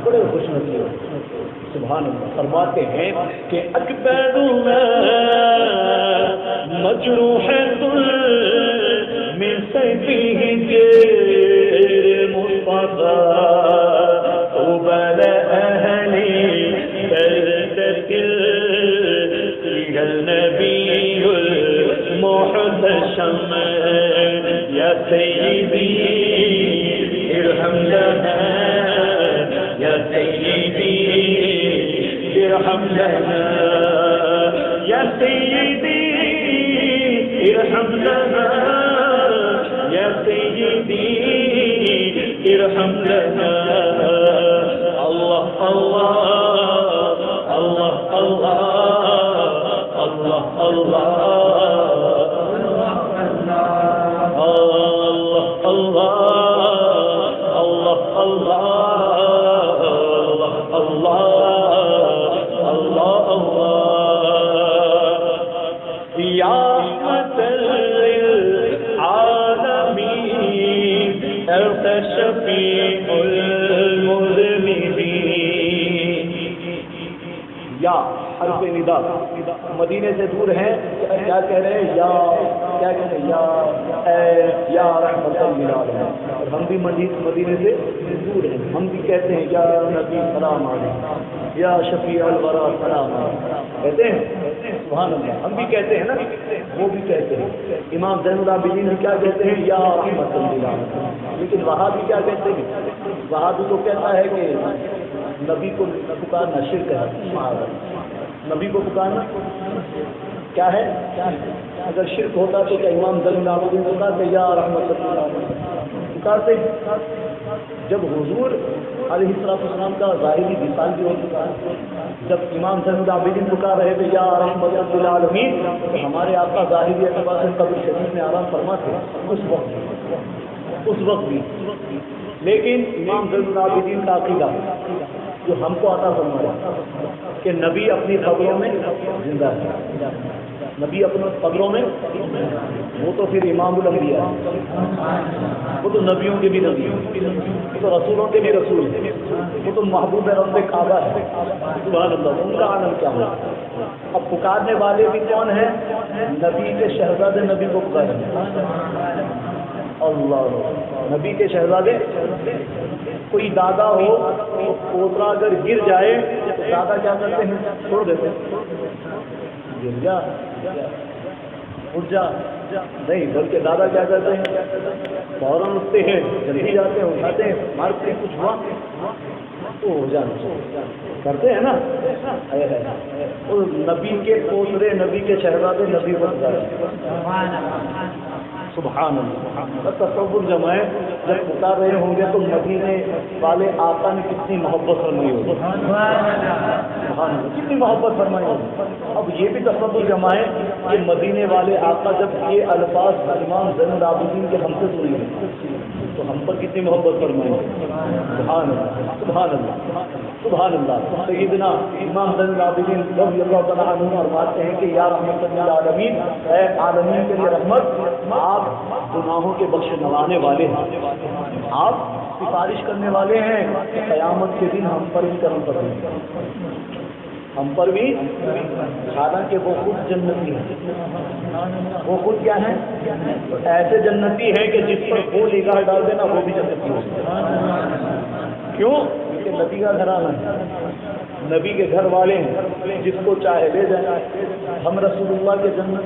بڑے خوش نصیب سبحان اللہ فرماتے ہیں کہ اکبرنا مجروحۃ من سیفہ مصطفى قبل اہل بلدة فيها النبي المحتشم يا سيدي ارحم لنا يا سيدي ارحم لنا يا سيدي ارحم لنا يا سيدي ارحم لنا الله الله الله الله الله الله شفیع المذنبین یا حرف ندا، مدینے سے دور ہیں، کیا کہہ رہے ہیں؟ یا کیا کہہ رہے ہیں؟ یا رحمت للعالمین. اور ہم بھی مدینے سے دور ہیں، ہم بھی کہتے ہیں یا نبی سلام علیک، یا شفیع الورا سلام علیک، کہتے ہیں. سبحان اللہ، ہم بھی کہتے ہیں نا، وہ بھی کہتے ہیں. امام زین العابدین بھی کیا کہتے ہیں؟ یا رحمت للعالمین. لیکن وہابی کیا کہتے ہیں؟ وہابی تو کہتا ہے کہ نبی کو پکارنا شرک ہے. نبی کو پکارنا کیا ہے؟ اگر شرک ہوتا تو کیا امام زین العابدین پکارتے یا رحمت اللہ پکارتے؟ جب حضور علیہ السلام کا ظاہری وصال بھی ہو چکا ہے، جب امام زین العابدین پکار رہے تھے یا رحمت للعالمین، تو ہمارے آقا ظاہری اعتبار سے قبر شریف میں آرام فرماتے اس وقت بھی. لیکن امام زین العابدین کا عقیدہ جو ہم کو عطا فرمایا کہ نبی اپنی قبروں میں زندہ ہے، نبی اپنے قبروں میں، وہ تو پھر امام الانبیاء ہے، وہ تو نبیوں کے بھی نبی، وہ تو رسولوں کے بھی رسول ہے، وہ تو محبوب رب کعبہ ہے. سبحان اللہ، ان کا عالم کیا ہو. اب پکارنے والے بھی کون ہیں؟ نبی کے شہزادے نبی کو پکارے. اللہ، نبی کے شہزادے. کوئی دادا ہو، پوترا اگر گر جائے تو دادا کیا کرتے ہیں؟ چھوڑ دیتے ہیں، گر جا اٹھ جا، نہیں بلکہ دادا کیا کرتے ہیں؟ فوراً اٹھتے ہیں، جلدی جاتے ہیں، اٹھاتے ہیں، مارتے ہیں، کچھ ہوا تو ہو جانا کرتے ہیں نا. نبی کے پوترے، نبی کے شہزادے نبی کو پکارے. سبحان اللہ. تصور جمائے جب پکار رہے ہوں گے تو مدینے والے آقا نے کتنی محبت فرمائی ہوگی، کتنی محبت فرمائی ہوگی. اب یہ بھی تصور جمائے کہ مدینے والے آقا جب یہ الفاظ امام زین العابدین کے ہم سے سنیں گے تو ہم پر کتنی محبت فرمائی ہوگی. سبحان اللہ، سبحان اللہ، سبحان اللہ. سیدنا امام زین العابدین رضی اللہ تعالیٰ عنہ فرماتے ہیں کہ یا رحمت للعالمین، اے عالمین کے لیے رحمت، آپ گناہوں کے بخشوانے والے ہیں، آپ سفارش کرنے والے ہیں کہ قیامت کے دن ہم پر بھی کرم کریں، ہم پر بھی. حالانکہ وہ خود جنتی ہیں، وہ خود کیا ہیں؟ ایسے جنتی ہیں کہ جس پر وہ نگاہ ڈال دینا وہ بھی جنتی ہو. کیوں؟ کہ نبی کا گھرانہ ہے، نبی کے گھر والے ہیں، جس کو چاہے لے جائیں. ہم رسول اللہ کے جنت،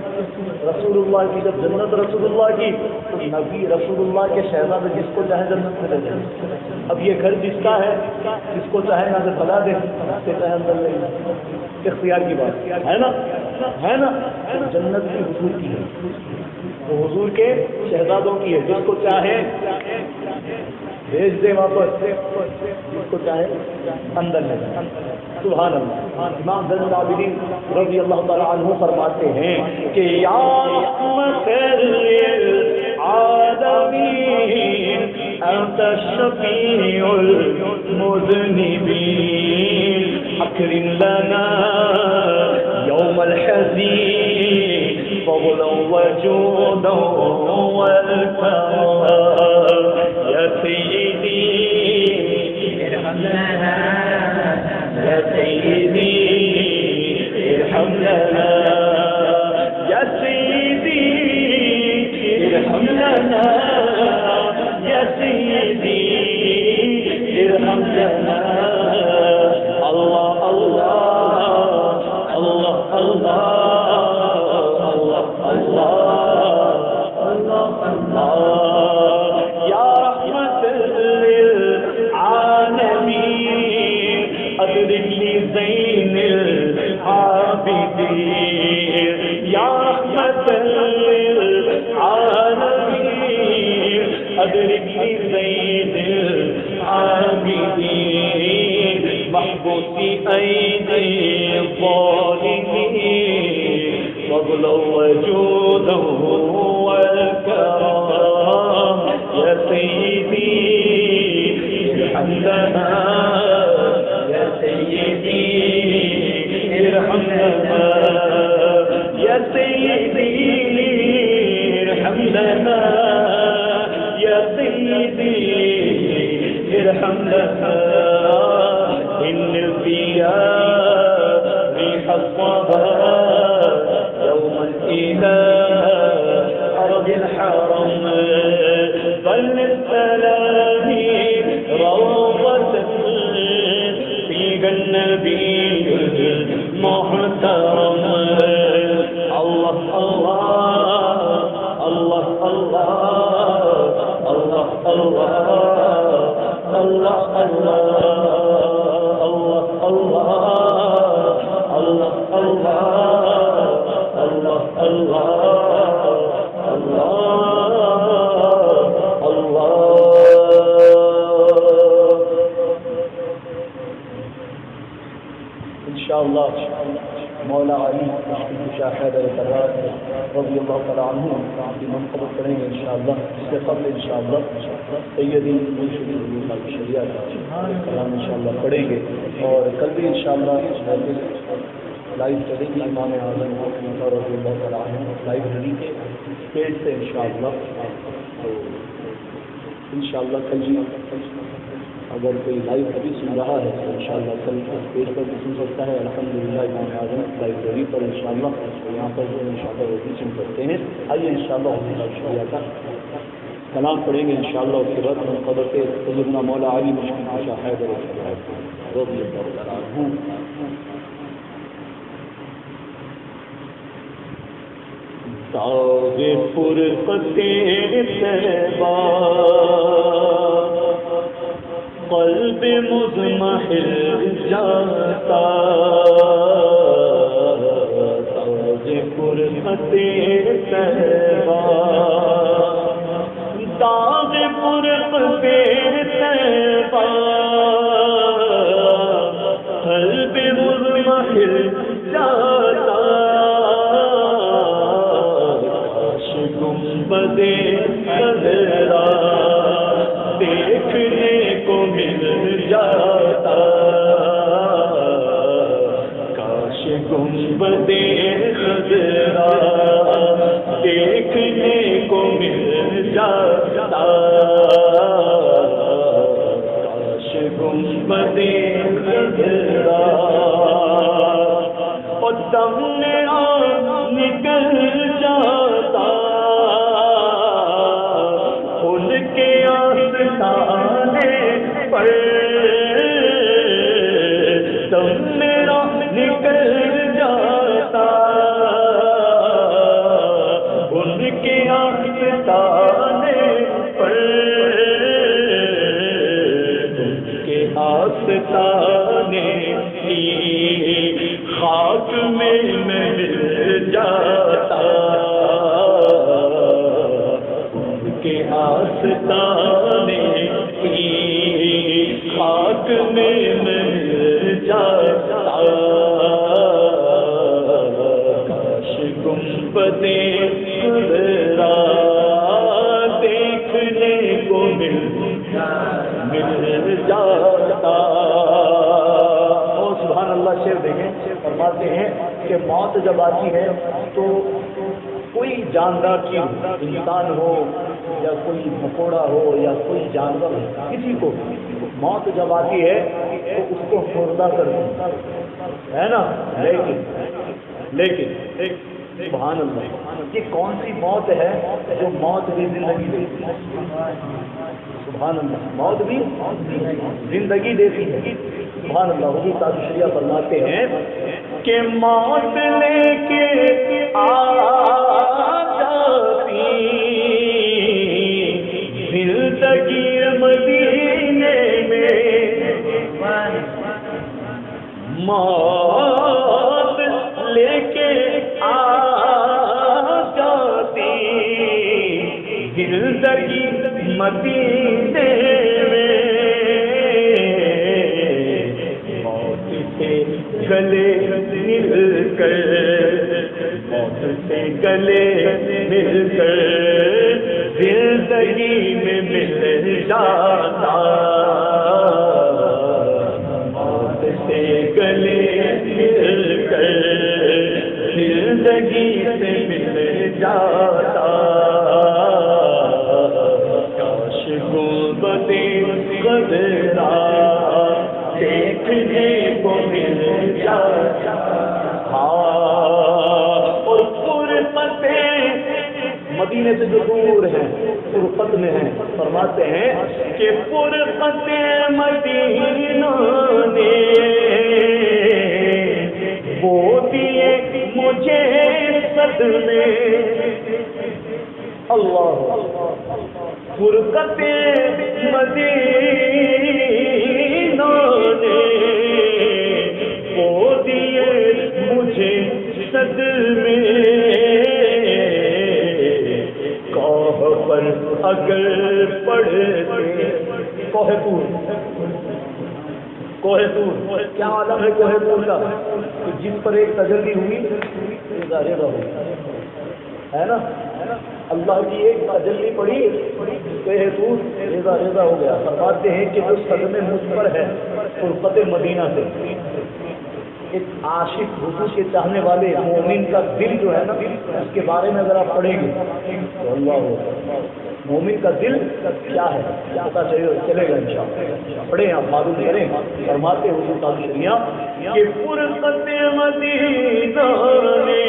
رسول اللہ کی جب جنت رسول اللہ کی، تو نبی رسول اللہ کے شہزادے جس کو چاہے جنت میں لے جائیں. اب یہ گھر جس کا ہے، جس کو چاہے نہ سے بلا دے، سے چاہے اندر لے جائیں. اختیار کی بات ہے نا، ہے نا. جنت بھی حضور کی ہے، وہ حضور کے شہزادوں کی ہے، جس کو چاہے بھیج دے واپس، جس کو چاہے اندر لے جائے. سبحان اللہ. امام زین العابدین رضی اللہ تعالیٰ عنہ فرماتے ہیں کہ یا رحمت للعالمین انت الشفیع المذنبین اکرم لنا یوم الحزین فضلا وجودا والکرم یا سیدی یا سیدی ارحم لنا، یا سیدی ارحم لنا، یا سیدی ارحم لنا. اللہ اللہ اللہ اللہ اللہ اللہ اللہ. یا رحمت للعالمین ادرک لی زین العابدین، یا رحمت للعالمین ادرک لی زین العابدین محبوسی ایدی الظالمین فضلا وجودا والکرم یا سیدی ارحم لنا، یا سیدی ارحم لنا، یا سیدی ارحم لنا، یا سیدی ارحم لنا. ان الانبیاء حظها يوما إلى أرض الحرم فللسلام روضة فيها النبي المحترم الله الله الله الله الله الله انشاءاللہ مولا علی شاہ حیدر کرار رضی اللہ تعالیٰ عنہ کی منقبت کریں گے انشاءاللہ. اس سے قبل انشاءاللہ سیدی مرشد شریعہ کا کلام انشاءاللہ پڑھیں گے. اور کل بھی انشاءاللہ لائیو چلے گی امام اعظم رضی اللہ تعالیٰ عنہ لائبریری کے پیج سے انشاءاللہ. تو انشاءاللہ کل بھی اگر کوئی لائیو ابھی سن رہا ہے تو انشاءاللہ کل اس پیج پر بھی سن سکتا ہے. الحمدللہ امام اعظم لائبریری پر انشاءاللہ یہاں پر جو انشاءاللہ وہ بھی سن سکتے ہیں. آئیے انشاءاللہ شریعہ کا کلام پڑھیں گے انشاءاللہ. اس کے بعد ہم قدر کے سیدنا مولا علی مشکل شاہ حیدر رضی اللہ تعالیٰ عنہ. داغ فرقت طیبہ قلب مضمحل جاتا داغ فرقت طیبہ داغ فرقت طیبہ قلب مضمحل جاتا بدے خضرا دیکھنے کو مل جاتا کاش گنبدے خضرا دیکھنے کو مل جاتا کاش گنبدے خضرا اور دم نکل جاتا تم میرا نکل جاتا ان کے آستانے پر ان کے آستانے کی خاک میں مل جاتا ان کے آستانے خاک میں مل جاتا کاش گنبدے خضرا دیکھنے کو مل جاتا. اور سبحان اللہ شعر دیکھیں فرماتے ہیں کہ موت جب آتی ہے تو کوئی جاندار چیز انسان ہو یا کوئی مکوڑا ہو یا کوئی جانور ہو کسی کو موت جب آتی ہے تو اس کو مردہ کر دیتا ہے نا. لیکن سبحان اللہ یہ کون سی موت ہے جو موت بھی زندگی دیتی ہے. سبحان اللہ موت بھی زندگی دیتی ہے. سبحان اللہ. حضور تاج شریعہ فرماتے ہیں کہ موت لے کے آ جاتی زندگی مدینے میں موت لے کے آ جاتی زندگی مدینے میں موت سے گلے مل کر موت سے گلے مل کر زندگی میں مل جاتا موت سے گلے مل کر زندگی سے مل جاتا کاش گنبدے خضرا دیکھنے کو مل جاتا. مدینے سے جو دور ہیں فرقت میں ہیں فرماتے ہیں کہ فرقت مدینہ نے وہ دیے مجھے صدمے اللہ فرقت مدینہ نے وہ دیے مجھے صدمے کوہ پر اگر پڑھتے کوہ طور کیا عالم ہے کوہ طور کا کہ جس پر ایک تجلی ہوئی ریزہ ہوئی ہے نا اللہ کی ایک تجلی پڑی کوہ طور ریزہ ہو گیا فرماتے ہیں کہ جو صدمے مجھ پر ہے فرقت مدینہ سے ایک عاشق حضور کے چاہنے والے مومن کا دل جو ہے نا اس کے بارے میں اگر آپ پڑھیں گے تو اللہ مومن کا دل کیا ہے پتا چلے گا انشاءاللہ پڑھیں آپ معلوم کریں فرماتے حضور تعالی شریعہ کہ فرقت مدینہ نے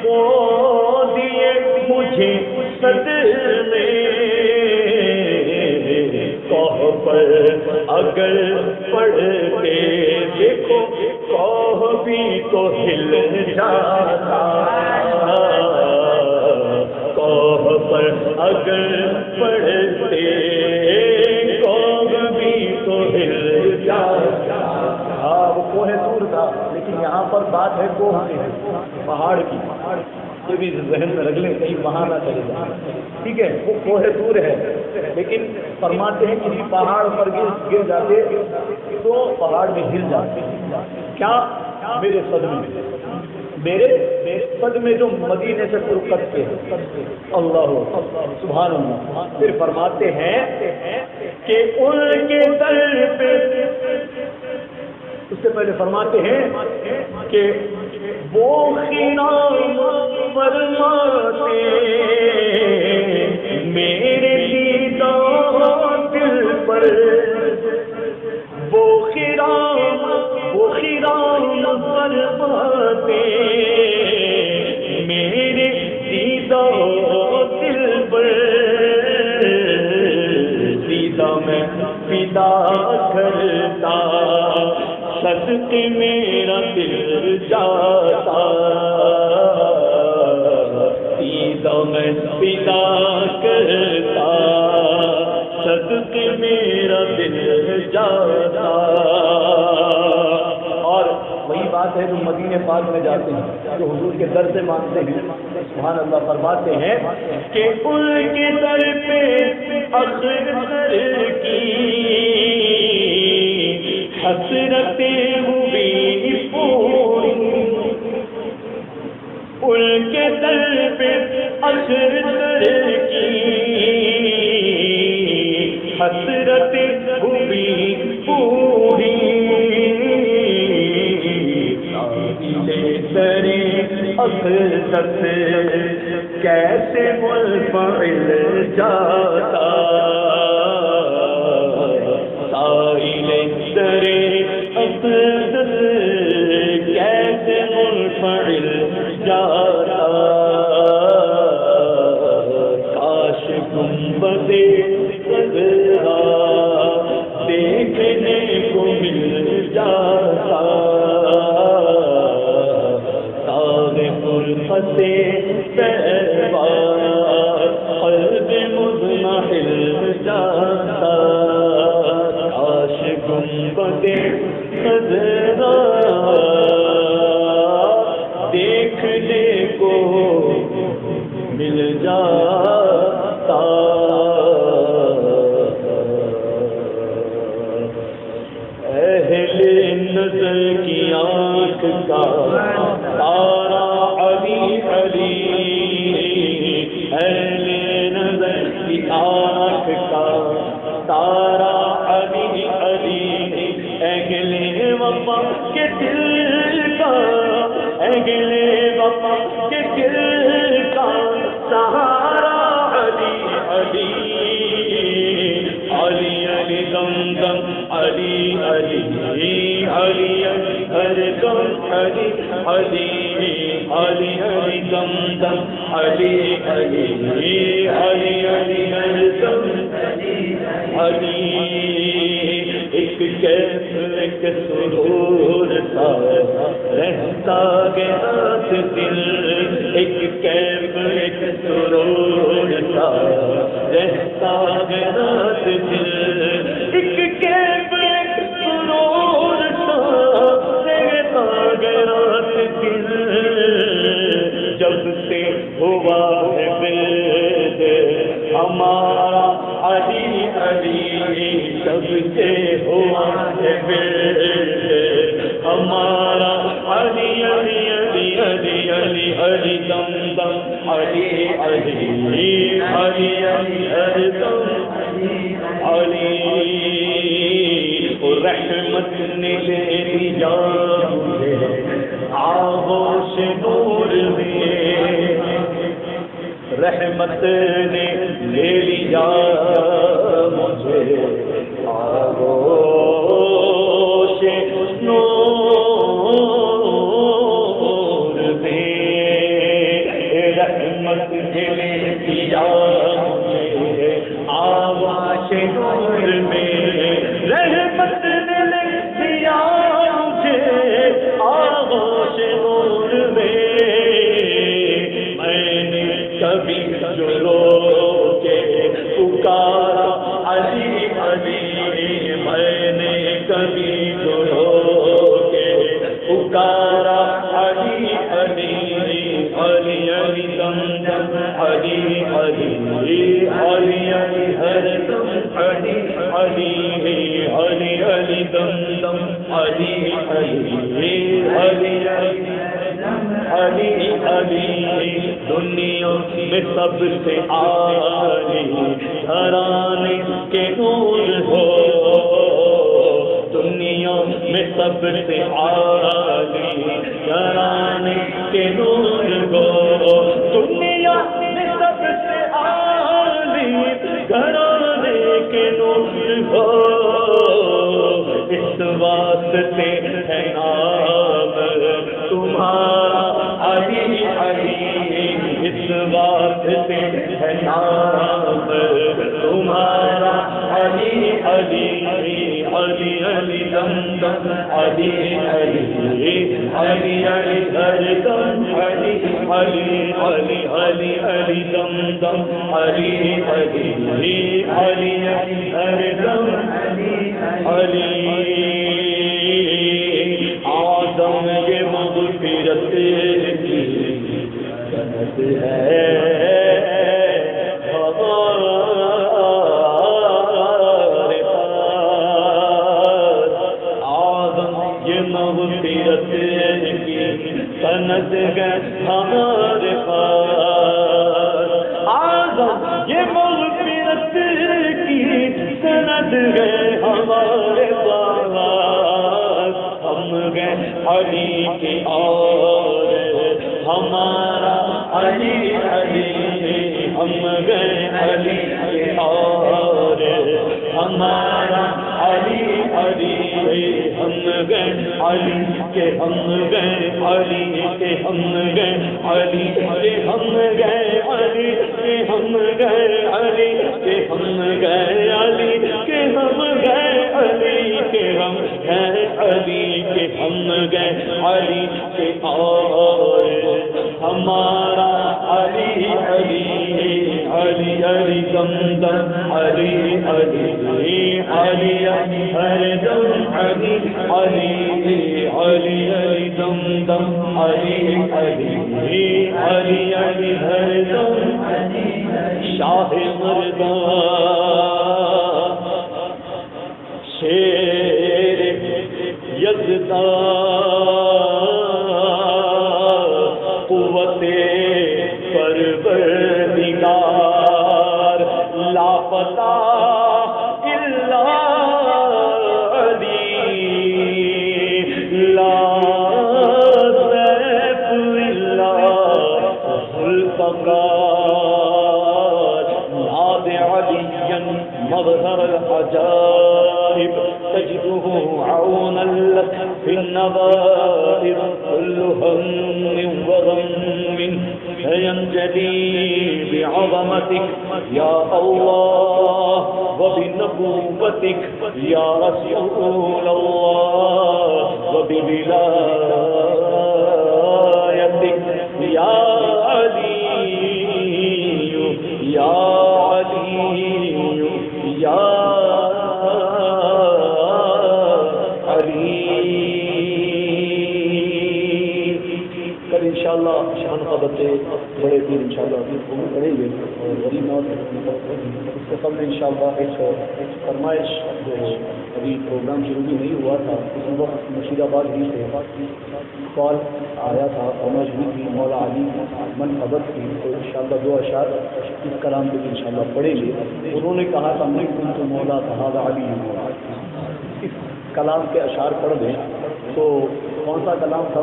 وہ دیے مجھے صدمے کوہ پر اگر پڑھتے دیکھو کوہ بھی تو ہل جاتا کوہ پر اگر پڑھتے کوہ بھی تو ہل جاتا وہ کوہ طور تھا لیکن یہاں پر بات ہے کوہ کی پہاڑ کی یہ بھی ذہن میں رکھ لیں کہیں وہاں نہ چلے جائیں ٹھیک ہے وہ کوہ طور ہے لیکن فرماتے ہیں کسی پہاڑ پر گر جاتے تو پہاڑ میں ہل جاتے کیا میرے صدمے جو مدینے سے فرقت کے اللہ سبحان اللہ پھر فرماتے ہیں کہ ان کے در پہ اس سے پہلے فرماتے ہیں کہ وہ خیرام فرماتے میرے دیدار دل پر وہ خیرام فرماتے میرے دیدار دل پر دیدہ میں فدا کرتا صدقے میرا دل جاتا دیدہ میں فدا کرتا صدقے میرا دل جاتا اور وہی بات ہے جو مدینے پاک میں جاتے ہیں جو حضور کے در سے مانگتے ہیں سبحان اللہ فرماتے ہیں کہ ان کے در پہ اخر کی حسرتیں ہوئی پوری ان کے در پہ اخر کی حسرتیں ہوئی پوری تیرے اخرت کیسے منفعل جاتا سائل تیرے اخرت کیسے منفعل جاتا کاش گنبد خضرا دیکھنے کو مل جاتا قلب مضمحل جاتا کاش گنبد خضرا دیکھنے کو مل جاتا اہل نظر کی آنکھ کا تارا علی علی اہل نظر کی آنکھ کا تارا علی علی اہل وفا کے دل کا اہل وفا کے دل کا سہارا علی علی علی علی دم دم علی علی علی علی ہر دم علی علی علی علی دم دم علی علی علی علی علی دم علی ایک کیف ایک سرور سا رہتا گیا دل ایک کیف ایک سرور سا رہتا گیا دل ایک کیف ایک سرور سا رہتا گیا دل جب سے ہوا ہے بید ہمارا علی علی جب سے ہوا ہے بید ہمارا علی علی علی علی علی علی دم دم علی علی علی علی علی دم علی رحمت نے لے لیا آغوش نور میں رحمت نے لے لیا مجھے آغوش نور میں رحمت نے لے لیا مجھے آغوش نور میں رحمت نے لے لیا مجھے آغوش نور میں میں نے کبھی جو رو کے پکارا علی علی میں نے کبھی جو رو کے پکارا علی علی علی علی دم دم علی علی علی علی ہر دم علی علی علی علی دم دم علی علی علی علی علی دنیا میں سب سے عالی گھرانے کے نور ہو دنیا میں سب سے عالی گھرانے کے نور ہو دنیا میں سب سے عالی گھرانے کے نور ہو اس واسطے ہے نام تمہارا علی علی اس واسطے ہے نام تمہارا علی علی علی علی دم دم علی علی علی علی ہر دم علی علی علی علی علی دم دم علی علی علی علی ہر دم علی آدم کے مغفرت کی سند ہے ہمارے پاس آدم یہ مغفرت کی سند ہے ہمارے پاس آدم یہ مغفرت کی سند ہے ہمارے پاس ہم گئے علی کی اور ہمارا علی علی ہم گئے علی کی اور ہمارا علی علی ہم گئے علی کے ہم گئے علی کے ہم گئے علی کے ہم گئے علی کے ہم گئے علی کے ہم گئے علی کے ہم گئے علی کے ہم گئے علی کے ہم گئے علی کے اور ہمارا علی علی علی علی دم دم علی علی علی علی ہر دم علی علی علی علی دم دم علی علی علی علی ہر دم شاہ مردان شیر یزدان قوت پروردگار لاپتہ الا علی لا سیف الا ذوالفقار ناد علیا مظہر العجائب تجده عونا لك في النظائر كل هم وغم انجلی بعظمتک یا اللہ وبنبوتک یا رسول اللہ وبولایتک یا علی یا علی یا انشاءاللہ شان قدرتے بڑے دن انشاءاللہ پڑھیں گے اور غریب نواز اس سے قبل انشاءاللہ ایک فرمائش جو ابھی پروگرام شروع بھی نہیں ہوا تھا اس وقت مشیر آباد بھی سے کال آیا تھا فرمائش بھی تھی مولا علی من قدر کی تو انشاءاللہ دو اشعار اس کلام پہ انشاءاللہ پڑھیں گے انہوں نے کہا تھا میں کنت مولا فہذا علی اس کلام کے اشعار پڑھ دیں تو کون سا کلام تھا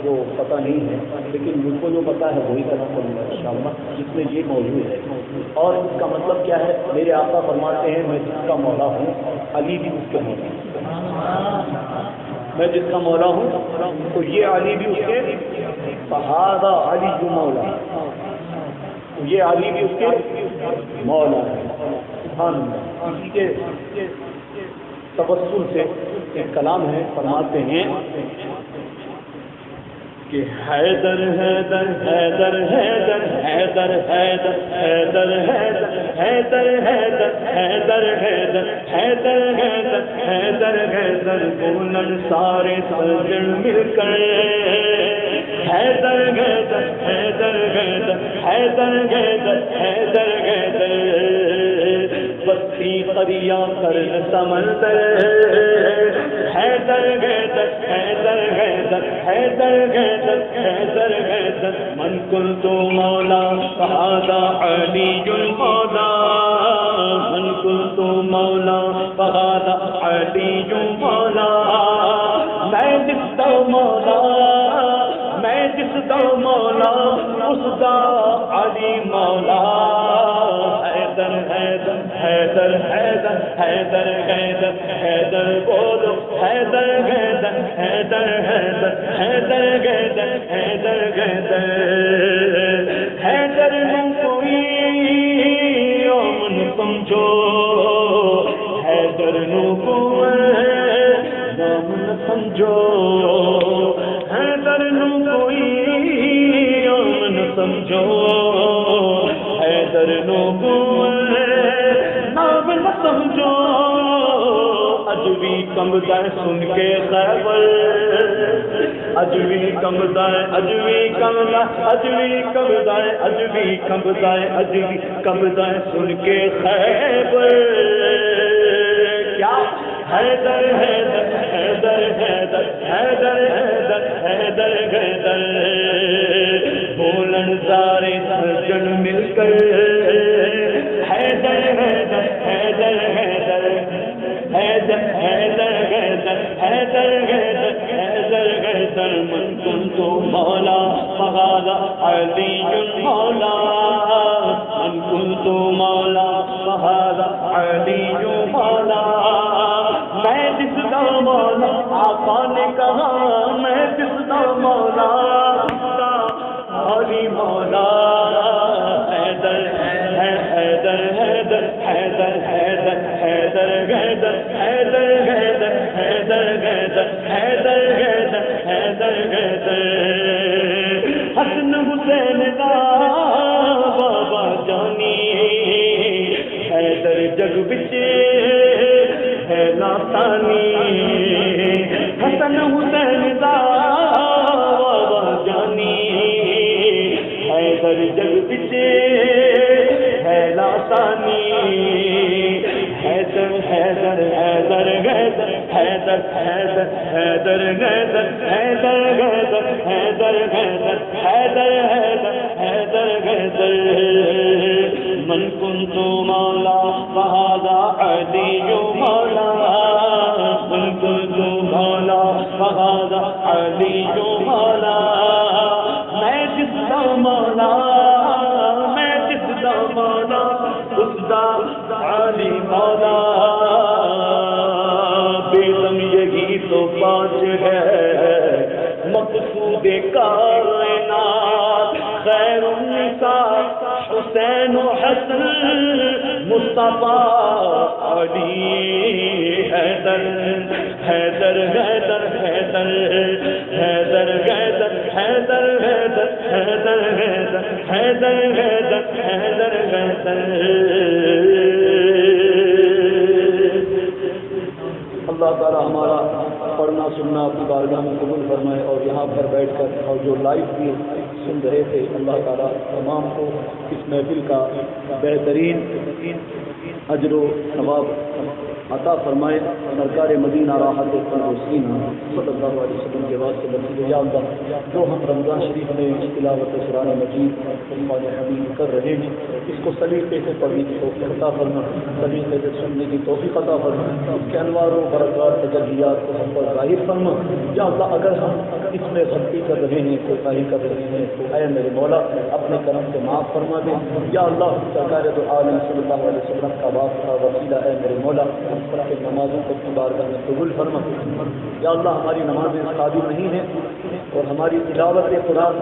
وہ پتہ نہیں ہے لیکن مجھ کو جو پتا ہے وہی کلام پڑھوں گا انشاءاللہ جس میں یہ موضوع ہے اور اس کا مطلب کیا ہے میرے آقا فرماتے ہیں میں جس کا مولا ہوں علی بھی اس کے مولا میں جس کا مولا ہوں تو یہ علی بھی اس کے فہذا علی جو مولا یہ علی بھی اس کے مولا ہے سبحان اللہ اسی کے تبسل سے ایک کلام ہے فرماتے ہیں کہ حیدر حیدر حیدر حیدر حیدر حیدر حیدر حیدر حیدر حیدر حیدر حیدر حیدر حیدر حیدر بولن سارے سجن مل کر حیدر حیدر حیدر حیدر حیدر حیدر حیدر حیدر بستی قریا کرن سمندر حیدر حیدر حیدر حیدر حیدر حیدر حیدر حیدر من کنت مولا فہذا علی المولا من کنت مولا فہذا علی المولا میں جس دا مولا میں جس دا مولا اس دا علی مولا حیدر حیدر حیدر حیدر حیدر حیدر حیدر بولو حیدر حیدر حیدر حیدر حیدر حیدر حیدر حیدر حیدر نوں کوئی امن سمجھو حیدر نوں کوئی امن سمجھو حیدر نوں کوئی امن سمجھو حیدر نوں کوئی نام نہ سمجھو اجوی کمبدا سن کے خیبر اجوی کمبدا اجوی کمبدا اجوی کمبدا اجوی کمبدا اجوی کمبدا سن کے خیبر کیا حیدر حیدر حیدر حیدر حیدر حیدر حیدر حیدر بولن سارے سجن مل کر حیدر حیدر حیدر حیدر حیدر حیدر حیدر حیدر حیدر حیدر حیدر من کنت مولا فہذا علی المولا من کنت مولا فہذا علی المولا میں جس دا مولا آقا نے کہا میں جس دا مولا علی مولا حیدر حیدر حیدر حیدر حیدر حیدر حیدر حیدر حیدر حیدر حیدر حیدر حیدر حیدر حیدر حسن حسین دا بابا جانی حیدر جگ بچ ہے ناتانی حسن حسین دا بابا جانی حیدر جگ بچ ہے لاتانی حیدر حیدر حیدر حیدر حیدر حیدر حیدر حیدر حیدر حیدر حیدر حیدر حیدر حیدر حیدر من کنت مولا فہذا علی مولا من کنت مولا فہذا علی مولا میں جس دا مولا میں جس دا مولا اس دا علی مولا بیدم یہی تو پانچ ہے مقصود کائنات عیسیٰ حسین و حسن مصطفیٰ علی حیدر حیدر حیدر حیدر حیدر حیدر حیدر حیدر حیدر حیدر حیدر حیدر حیدر اللہ تعالی ہمارا پڑھنا سننا اپنی بارگاہ میں قبول فرمائے، اور یہاں پر بیٹھ کر اور جو لائیو بھی سن رہے تھے اللہ تعالی تمام کو اس محفل کا بہترین اجر و ثواب عطا فرمائے۔ سرکار مدینہ راحت القلوب صلی اللہ علیہ وسلم کے واسطے بخیر یا اللہ، جو ہم رمضان شریف میں تلاوت قرآن مجید قرآن حمید کر رہے ہیں اس کو سلیقے سے پڑھنے کی توفیق عطا فرما، سلیقے سے سننے کی توفیق عطا فرما، اس کے انوار و برکات تجلیات کو ہم پر ظاہر فرما یا اللہ۔ اگر ہم اس میں غلطی کر رہے ہیں، کوتاہی کر رہے ہیں تو اے میرے مولا اپنے کرم سے معاف فرما دے یا اللہ۔ سرکار دو عالم صلی اللہ علیہ وسلم کا واسطہ وسیلہ اے میرے مولا ہم سب کے نمازوں کو اپنی بارگاہ میں قبول فرما یا اللہ۔ ہماری نمازیں قابل نہیں ہیں اور ہماری تلاوت قرآن،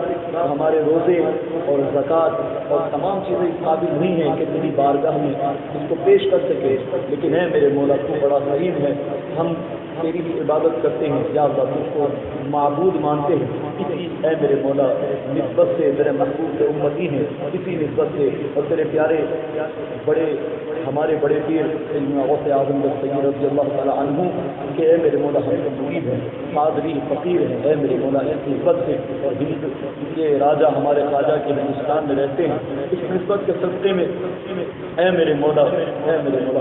ہمارے روزے اور زکوٰۃ اور تمام چیزیں قابل نہیں ہیں کہ تیری بارگاہ میں اس کو پیش کر سکے، لیکن اے میرے مولا تو بڑا کریم ہے، ہم تیری بھی عبادت کرتے ہیں یا اللہ، تجھ کو معبود مانتے ہیں، اسی اے میرے مولا نسبت سے میرے محبوب کے امتی ہیں، اسی نسبت سے اور تیرے پیارے بڑے ہمارے بڑے پیر سیدنا غوث اعظم سید رضی اللہ تعالیٰ عنہ کہ اے میرے مولا ہم کو مرید ہے، قادری فقیر ہے، اے میرے مولا اس نسبت سے اور یہ راجہ ہمارے خواجہ کے ہندوستان میں رہتے ہیں، اس نسبت کے صدقے میں اے میرے مولا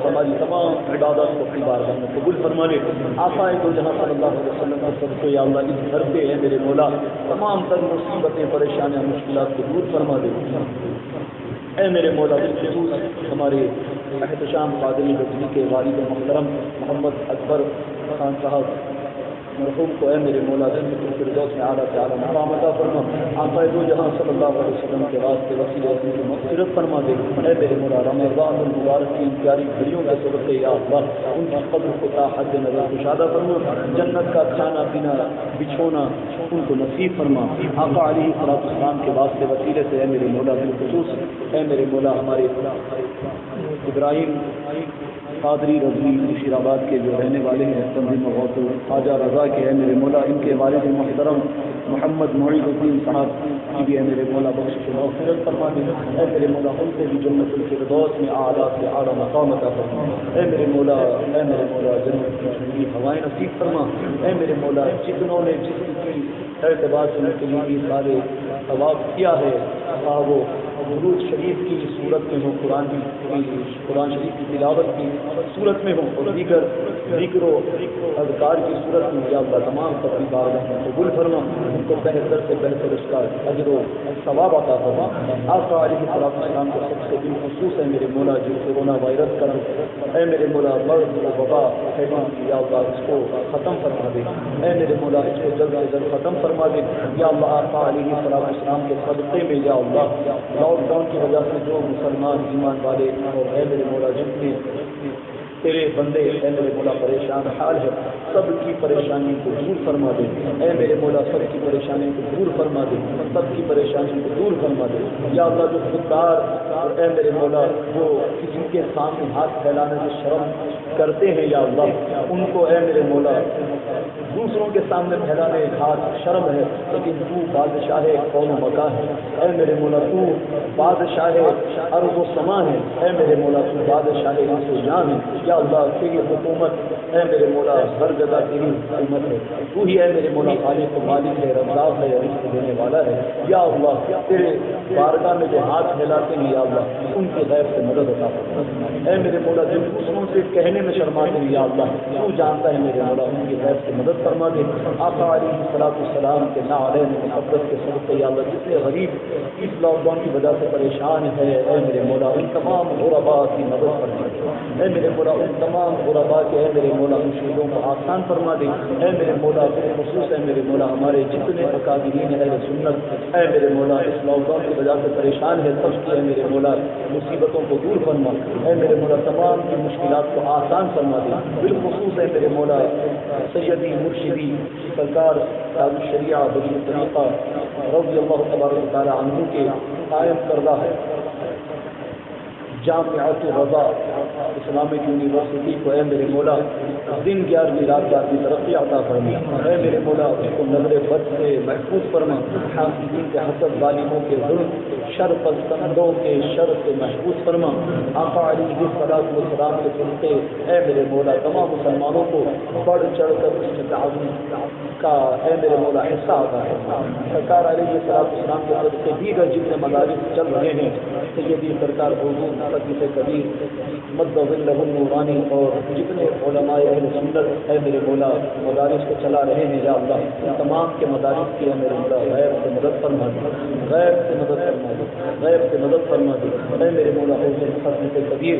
ہماری تمام عبادات کو اپنی بارگاہ میں قبول فرما لے۔ آقا دو جہاں صلی اللہ علیہ وسلم کے صدقے یا اللہ اس گھر پہ اے میرے مولا تمام تر مصیبتیں پریشانیاں مشکلات کو دور فرما دے اے میرے مولا۔ بالخصوص ہمارے احتشام قادری گجری کے والد محترم محمد اکبر خان صاحب مرحوم کو اے میرے مولا جنت الفردوس میں اعلیٰ سے اعلیٰ مقام عطا فرما۔ آقا دو جہاں صلی اللہ علیہ وسلم کے واسطے وسیلہ اپنی کی مغفرت فرما دے اے میرے مولا۔ رمضان المبارک کی ان پیاری گھڑیوں کے صدقے یا اللہ ان کی قبر کو تا حد نظر کشادہ فرما، جنت کا کھانا پینا بچھونا ان کو نصیب فرما۔ آقا علیہ الصلوۃ والسلام کے واسطے وسیلے سے اے میرے مولا بالخصوص اے میرے مولا ہمارے ابراہیم قادری رضوی بشیر آباد کے جو رہنے والے ہیں تنظیم غوث خواجہ رضا کے اے میرے مولا، ان کے والد محترم محمد معید الدین صاحب کی بھی اے میرے مولا بخش و مغفرت فرما دے اے میرے مولا، ان سے بھی جنت الفردوس میں اعلیٰ سے اعلیٰ مقام عطا فرما اے میرے مولا جنت کی ٹھنڈی ہوائیں نصیب فرما اے میرے مولا۔ جتنوں نے جس کی اعتبار سے ان کے لیے سارے ثواب کیا ہے وہ درود شریف کی صورت میں ہو، قرآن شریف کی تلاوت کی صورت میں ہو اور دیگر ذکر و اذکار کی صورت میں یا اللہ تمام اپنی بارگاہ میں قبول فرما، ان کو بہتر سے بہتر اس کا اجر و ثواب عطا فرما۔ آقا علیہ الصلوۃ والسلام کو سب سے بالخصوص ہے میرے مولا جو کورونا وائرس کا اے میرے مولا مرض و وبا پھیلا یا اللہ اس کو ختم فرما دے اے میرے مولا، اس کو جلد سے جلد ختم فرما دے یا اللہ۔ آقا علیہ الصلوۃ والسلام کے صدقے میں یا اللہ لاک ڈاؤن کی وجہ سے جو مسلمان ایمان والے اور اے میرے مولا جتنے تیرے بندے اے میرے مولا پریشان حال ہے سب کی پریشانی کو دور فرما دے اے میرے مولا، سب کی پریشانی کو دور فرما دے، سب کی پریشانی کو دور فرما دے یا اللہ۔ جو خوددار اور اے میرے مولا جو کسی کے سامنے ہاتھ پھیلانے سے شرم کرتے ہیں یا اللہ ان کو اے میرے مولا دوسروں کے سامنے پھیلانے ہاتھ شرم ہے، لیکن تو بادشاہ کون و مکان ہے اے میرے مولا، تو بادشاہ ارض و سما ہے اے میرے مولا، تو بادشاہ انس و جان ہے یا اللہ۔ تیری حکومت اے میرے مولا ہر جگہ تیری حکومت ہے، تو ہی اے میرے مولا خالق و مالک ہے، رزاق ہے، رزق دینے والا ہے یا اللہ۔ تیرے بارگاہ میں جو ہاتھ پھیلاتے ہیں یا اللہ ان کی غیب سے مدد عطا فرما اے میرے مولا۔ جو دوسروں سے کہنے میں شرماتے ہیں یا اللہ تو جانتا ہے میرے مولا، ان کی غیب سے مدد فرما دے۔ آقا علیہ الصلوۃ والسلام کے نعلین مقدس کے صدقے یا اللہ جتنے غریب اس لاک ڈاؤن کی وجہ سے پریشان ہے اے میرے مولا ان تمام غرباء کی مدد فرما دے اے میرے مولا، ان تمام غرباء کے اے میرے مولا مشکلوں کو آسان فرما دے اے میرے مولا۔ بالخصوص اے میرے مولا ہمارے جتنے اکابرین اہل سنت اے میرے مولا اس لاک ڈاؤن کی وجہ سے پریشان ہے سب کی اے میرے مولا مصیبتوں کو دور فرما اے میرے مولا، تمام کی مشکلات کو آسان فرما دے۔ بالخصوص اے میرے مولا سیدی مرشدی سرکار تاج الشریعہ بری طریقہ رضی اللہ تبارک و تعالی عنہ کے قائم کردہ جامعۃ رضا اسلامک یونیورسٹی کو اے میرے مولا دن 11ویں رات کی ترقی عطا فرما، اے میرے مولا اس کو نظر بد سے محفوظ فرما، حاسدین کے حسد، ظالموں کے ظلم، شر پسندوں کے شر سے محفوظ فرما، آقا علیہ الصلوۃ والسلام کے صدقے اے میرے مولا تمام مسلمانوں کو بڑھ چڑھ کر اس تعاون کا اے میرے مولا حصہ عطا فرما۔ سرکار علیہ الصلوۃ والسلام کے صدقے دیگر جتنے مدارس چل رہے ہیں، سیدی سرکار حضور حدیث کبیر مد ظلہ النورانی اور جتنے علماء اہل سنت اے میرے مولا مدارس کو چلا رہے ہیں یا اللہ ان تمام کے مدارس کی اے میرے مولا غیب سے مدد فرما دے، غیب سے مدد فرما دے، غیب سے مدد فرما دے، اے میرے مولا حضور حدیث کبیر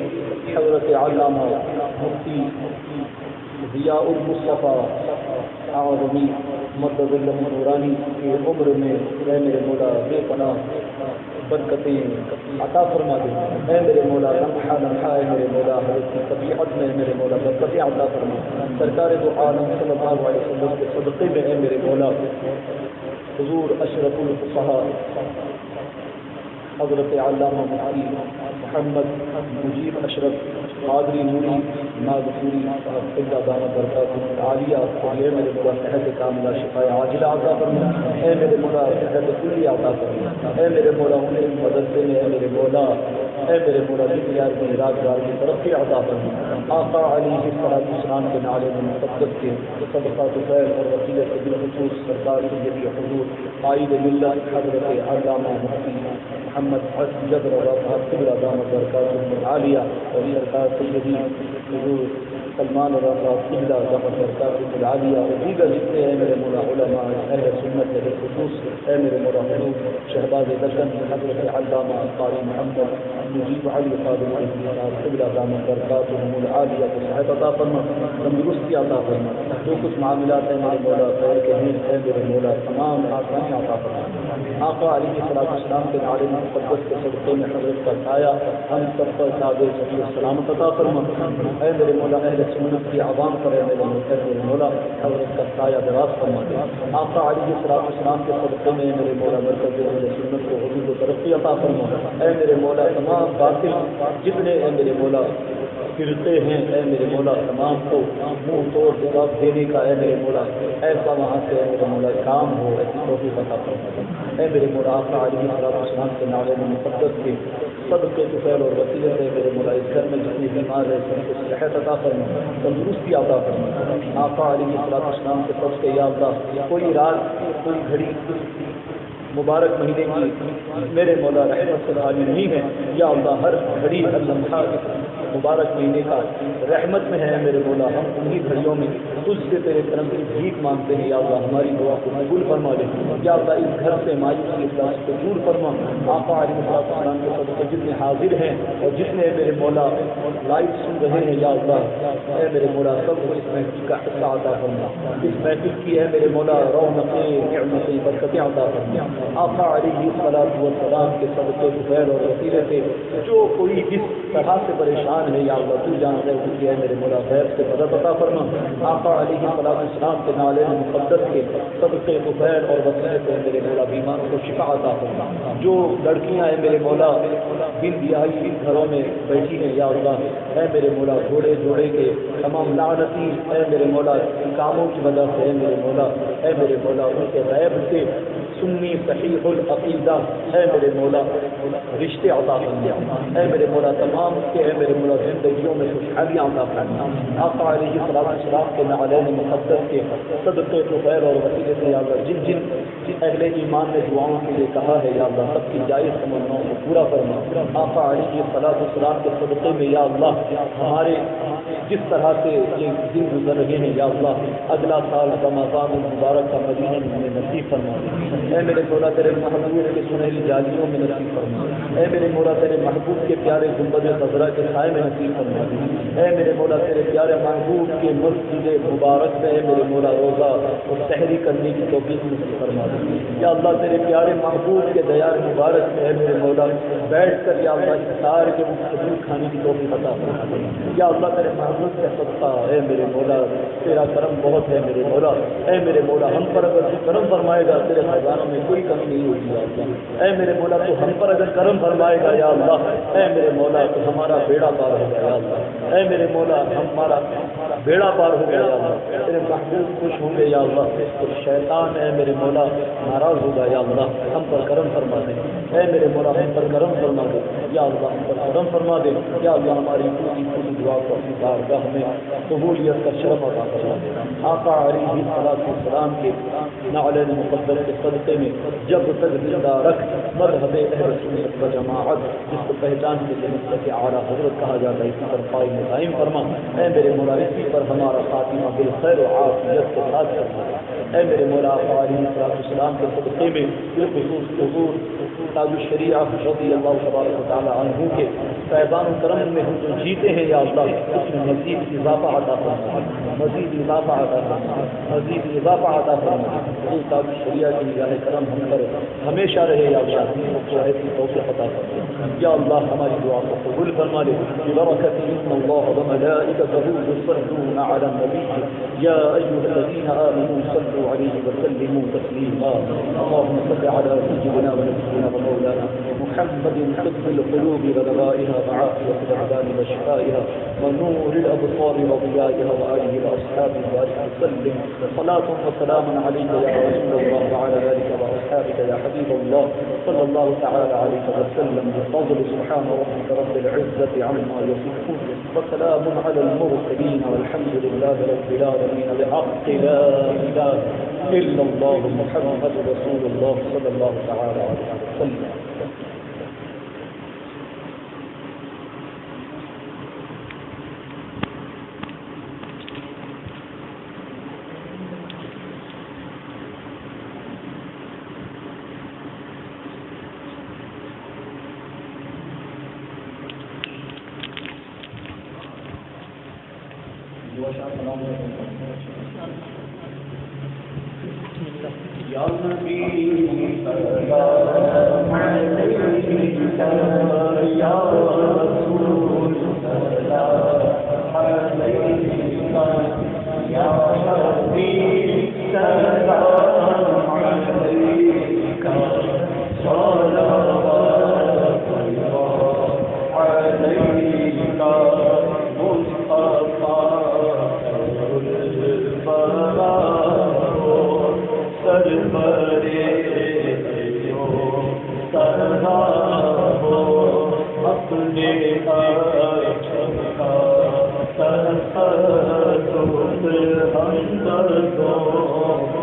حضرت علامہ مفتی ضیاء المصطفیٰ اعظمی مد ظلہ النورانی کی عمر میں اے میرے مولا بے پناہ برکتیں عطا فرما دے، اے میرے مولا لمحہ لمحہ اے میرے مولا حضرت کی طبیعت میں میرے مولا برکتیں عطا فرما، سرکار دو عالم صلی اللہ علیہ وسلم کے صدقے میں اے میرے مولا حضور اشرف الفقہاء حضرت علامہ مفتی محمد مجیب اشرف قادری نوری ناگپوری صاحب قبلہ دامت برکاتہ عالیہ اے میرے مولا صحت کاملہ شفاء عاجلہ عطا فرما، اے میرے مولا صحت کلی عطا فرما، اے میرے مولا انہیں مدرسے میں اے میرے مولا دن 11ویں رات کی ترقی عطا فرما، آقا علیہ الصلوۃ والسلام کے نعرے میں مقدس کے صدقات خیر اور وسیلت کے بالخصوص سرکار سیدی حضور قائد ملت حضرت علامہ مفتی محمد اسجد رضا صاحب قبلہ دامت برکاتہ عالیہ اور سرکار سیدی حضور سلمان رضا قبلہ دامت برکاتہ عالیہ اور دیگر جتنے ہیں میرے مولا علماء اہل سنت کے بالخصوص اے میرے مولا حضور شہباز دکن حضرت علامہ قاری محمد مجیب علی قادری صاحب قبلہ دامت برکاتہ عالیہ کو صحت عطا فرما، تندرستی عطا فرما، جو کچھ معاملات ہیں میرے مولا خیر کے ہیں اے میرے مولا تمام آسانی عطا فرما، آقا علیہ الصلوۃ والسلام کے نعرے مقدس کے صدقے میں حضرت کا سایہ ہم سب پر تاج صحیح سلامت عطا فرما، اے میرے مولا اہل سنت کی عوام پر اے میرے مولا حضرت کا سایہ دراز فرما دے، آقا علیہ الصلوۃ والسلام کے صدقے میں میرے مولا مرکز اہل سنت کو حضور کو ترقی عطا فرما، اے میرے مولا تمام باطل جتنے اے میرے مولا فرقے ہیں اے میرے مولا تمام کو منہ توڑ جواب دینے کا اے میرے مولا ایسا وہاں سے اے میرے مولا کام ہو، ایسی توفیق عطا فرما، اے میرے مولا آقا علیہ الصلوۃ والسلام کے نعرے میں مقدس کے صدقے کے خیر اور وسیلے سے میرے مولا اس گھر میں جتنی بیمار ہے سب کو صحت عطا فرما، تندرستی عطا فرما، آقا علیہ الصلوۃ والسلام کے صدقے یا اللہ کوئی رات کوئی گھڑی مبارک مہینے کی میرے مولا رحمت سے خالی نہیں ہے یا اللہ، ہر گھڑی ہر لمحہ مبارک مہینے کا رحمت میں ہے میرے مولا، ہم انہی گھڑیوں میں تجھ سے تیرے کرم کی بھیک مانگتے ہیں یا اللہ، ہماری دعا کو قبول فرما لے یا اللہ، اس گھر سے مایوسی اخلاص کو دور فرما، آقا علیہ السلام کے صدقے جتنے حاضر ہیں اور جتنے میرے مولا لائیو سن رہے ہیں یا اللہ، اے میرے مولا سب کو اس محفل کا حصہ عطا فرما، اس محفل کی ہے میرے مولا رونقیں نعمتیں برکتیں عطا فرما، آقا علیہ الصلوۃ والسلام کے صدقے خیر اور وسیلے سے جو کوئی جس طرح سے پریشان ہے یا اللہ تو جانتا ہے اس کی ہے میرے مولا غیر سے مدد عطا فرما، آقا علیہ الصلوۃ والسلام کے نعرے مقدس کے صدقے خیر اور وسیلے سے میرے مولا بیماروں کو شفا عطا فرما، جو لڑکیاں ہیں میرے مولا بن بیاہی گھروں میں بیٹھی ہیں یا اللہ، اے میرے مولا جوڑے جوڑے کے تمام لعنتی اے میرے مولا کاموں کی وجہ سے اے میرے مولا ان کے غیب سے سنی صحیح العقیدہ اے میرے مولا رشتے عطا فرما، اے میرے مولا تمام کے اے میرے مولا زندگیوں میں خوشحالیاں عطا فرما، آقا علیہ الصلوۃ والسلام کے نعرین مقدس کے صدقے کو خیر اور وسیلے سے یا اللہ جن جن اہل ایمان نے دعاؤں کے لیے کہا ہے یا اللہ سب کی جائز تمناؤں کو پورا فرما، آقا علیہ الصلوۃ والسلام کے صدقے میں یا اللہ ہمارے جس طرح سے یہ دن گزر رہے ہیں یا اللہ اگلا سال رمضان المبارک کا مدینہ میں نصیب فرما، اے میرے مولا تیرے محبوب کے سنہری جالیوں میں نصیب فرما، اے میرے مولا تیرے محبوب کے پیارے گنبد خضرا کے سائے میں نصیب فرما، اے میرے مولا تیرے پیارے محبوب کے مسجد مبارک میں اے میرے مولا روزہ اور سحری کرنے کی توفیق نصیب فرما، یا اللہ تیرے پیارے محبوب کے دیار مبارک میں اے میرے مولا بیٹھ کر یا اللہ افطار کے مختلف کھانے کی توفیق عطا فرما، یا اللہ تیرے محبوب کا صدقہ اے میرے مولا تیرا کرم بہت ہے میرے مولا، اے میرے مولا ہم پر اگر تو کرم فرمائے گا تیرے خزانے احسانوں میں کوئی کمی نہیں ہوگی یا اللہ۔ اے میرے مولا تو ہم پر اگر کرم فرمائے گا یا اللہ، اے میرے مولا تو ہمارا بیڑا پار ہوگا یا اللہ، اے میرے مولا ہمارا بیڑا پار ہو گیا یا اللہ، تیرے محبوب خوش ہوں گے یا اللہ، تو شیطان اے میرے مولا ناراض ہوگا یا اللہ، ہم پر کرم فرما دے، اے میرے مولا ہم پر کرم فرما دے یا اللہ، ہم پر کرم فرما دے یا اللہ، ہماری پوری پوری دعا کو اپنی بارگاہ میں قبولیت کا شرف عطا فرما دے۔ آقا علیہ الصلوۃ والسلام کے نعلین مقدس کے صدقے میں جب تک زندہ رکھ مذہب اہل سنت و جماعت، جس کو پہچان کے لیے مطلب اعلیٰ حضرت کہا جاتا ہے، اسی پر قائم دائم فرما، اے میرے مولا اسی پر ہمارا خاتمہ بالخیر و عافیت کے ساتھ کرنا ہے۔ اے میرے مولا آقا علیہ السلام کے صدقے میں بالخصوص حضور تاج الشریعہ رضی اللہ تبارک و تعالی عنہ کے فیضان و کرم میں ہم جو جیتے ہیں یا اللہ، اس میں مزید اضافہ عطا فرما، مزید اضافہ عطا فرما، مزید اضافہ عطا فرما۔ حضور تاج الشریعہ کی نگاہ کرم ہم پر ہمیشہ رہے یا اللہ، ایسی توفیق عطا فرما یا اللہ، ہماری دعا کو قبول فرما لے برکت ان اللہ وملائکتہ یصلون علی النبی یا ایھا الذین آمنوا صلوا علیہ وسلموا تسلیما۔ اللهم صل علی سیدنا ونبینا ومولانا محمد طب القلوب ودوائها وعافیة الابدان وشفائها ونور الابصار وضيائها وآله واصحابه وبارك وسلم صلاة وسلاما عليك يا رسول الله وعلى آلك واصحابك يا حبيب الله صلى الله تعالى عليه وسلم بفضل سبحان ربك رب العزة عما يصفون وسلام على المرسلين والحمد لله رب العالمين بحق لا إله إلا الله محمد رسول الله صلى الله تعالى عليه وسلم۔ یا نبی سلام علیک یا رسول سلام علیک یا حبیب سلام علیک صلوات اللہ علیک مصطفیٰ سربرے جو سردا ہو اپنے عاشق کا سرسر ہمدردوں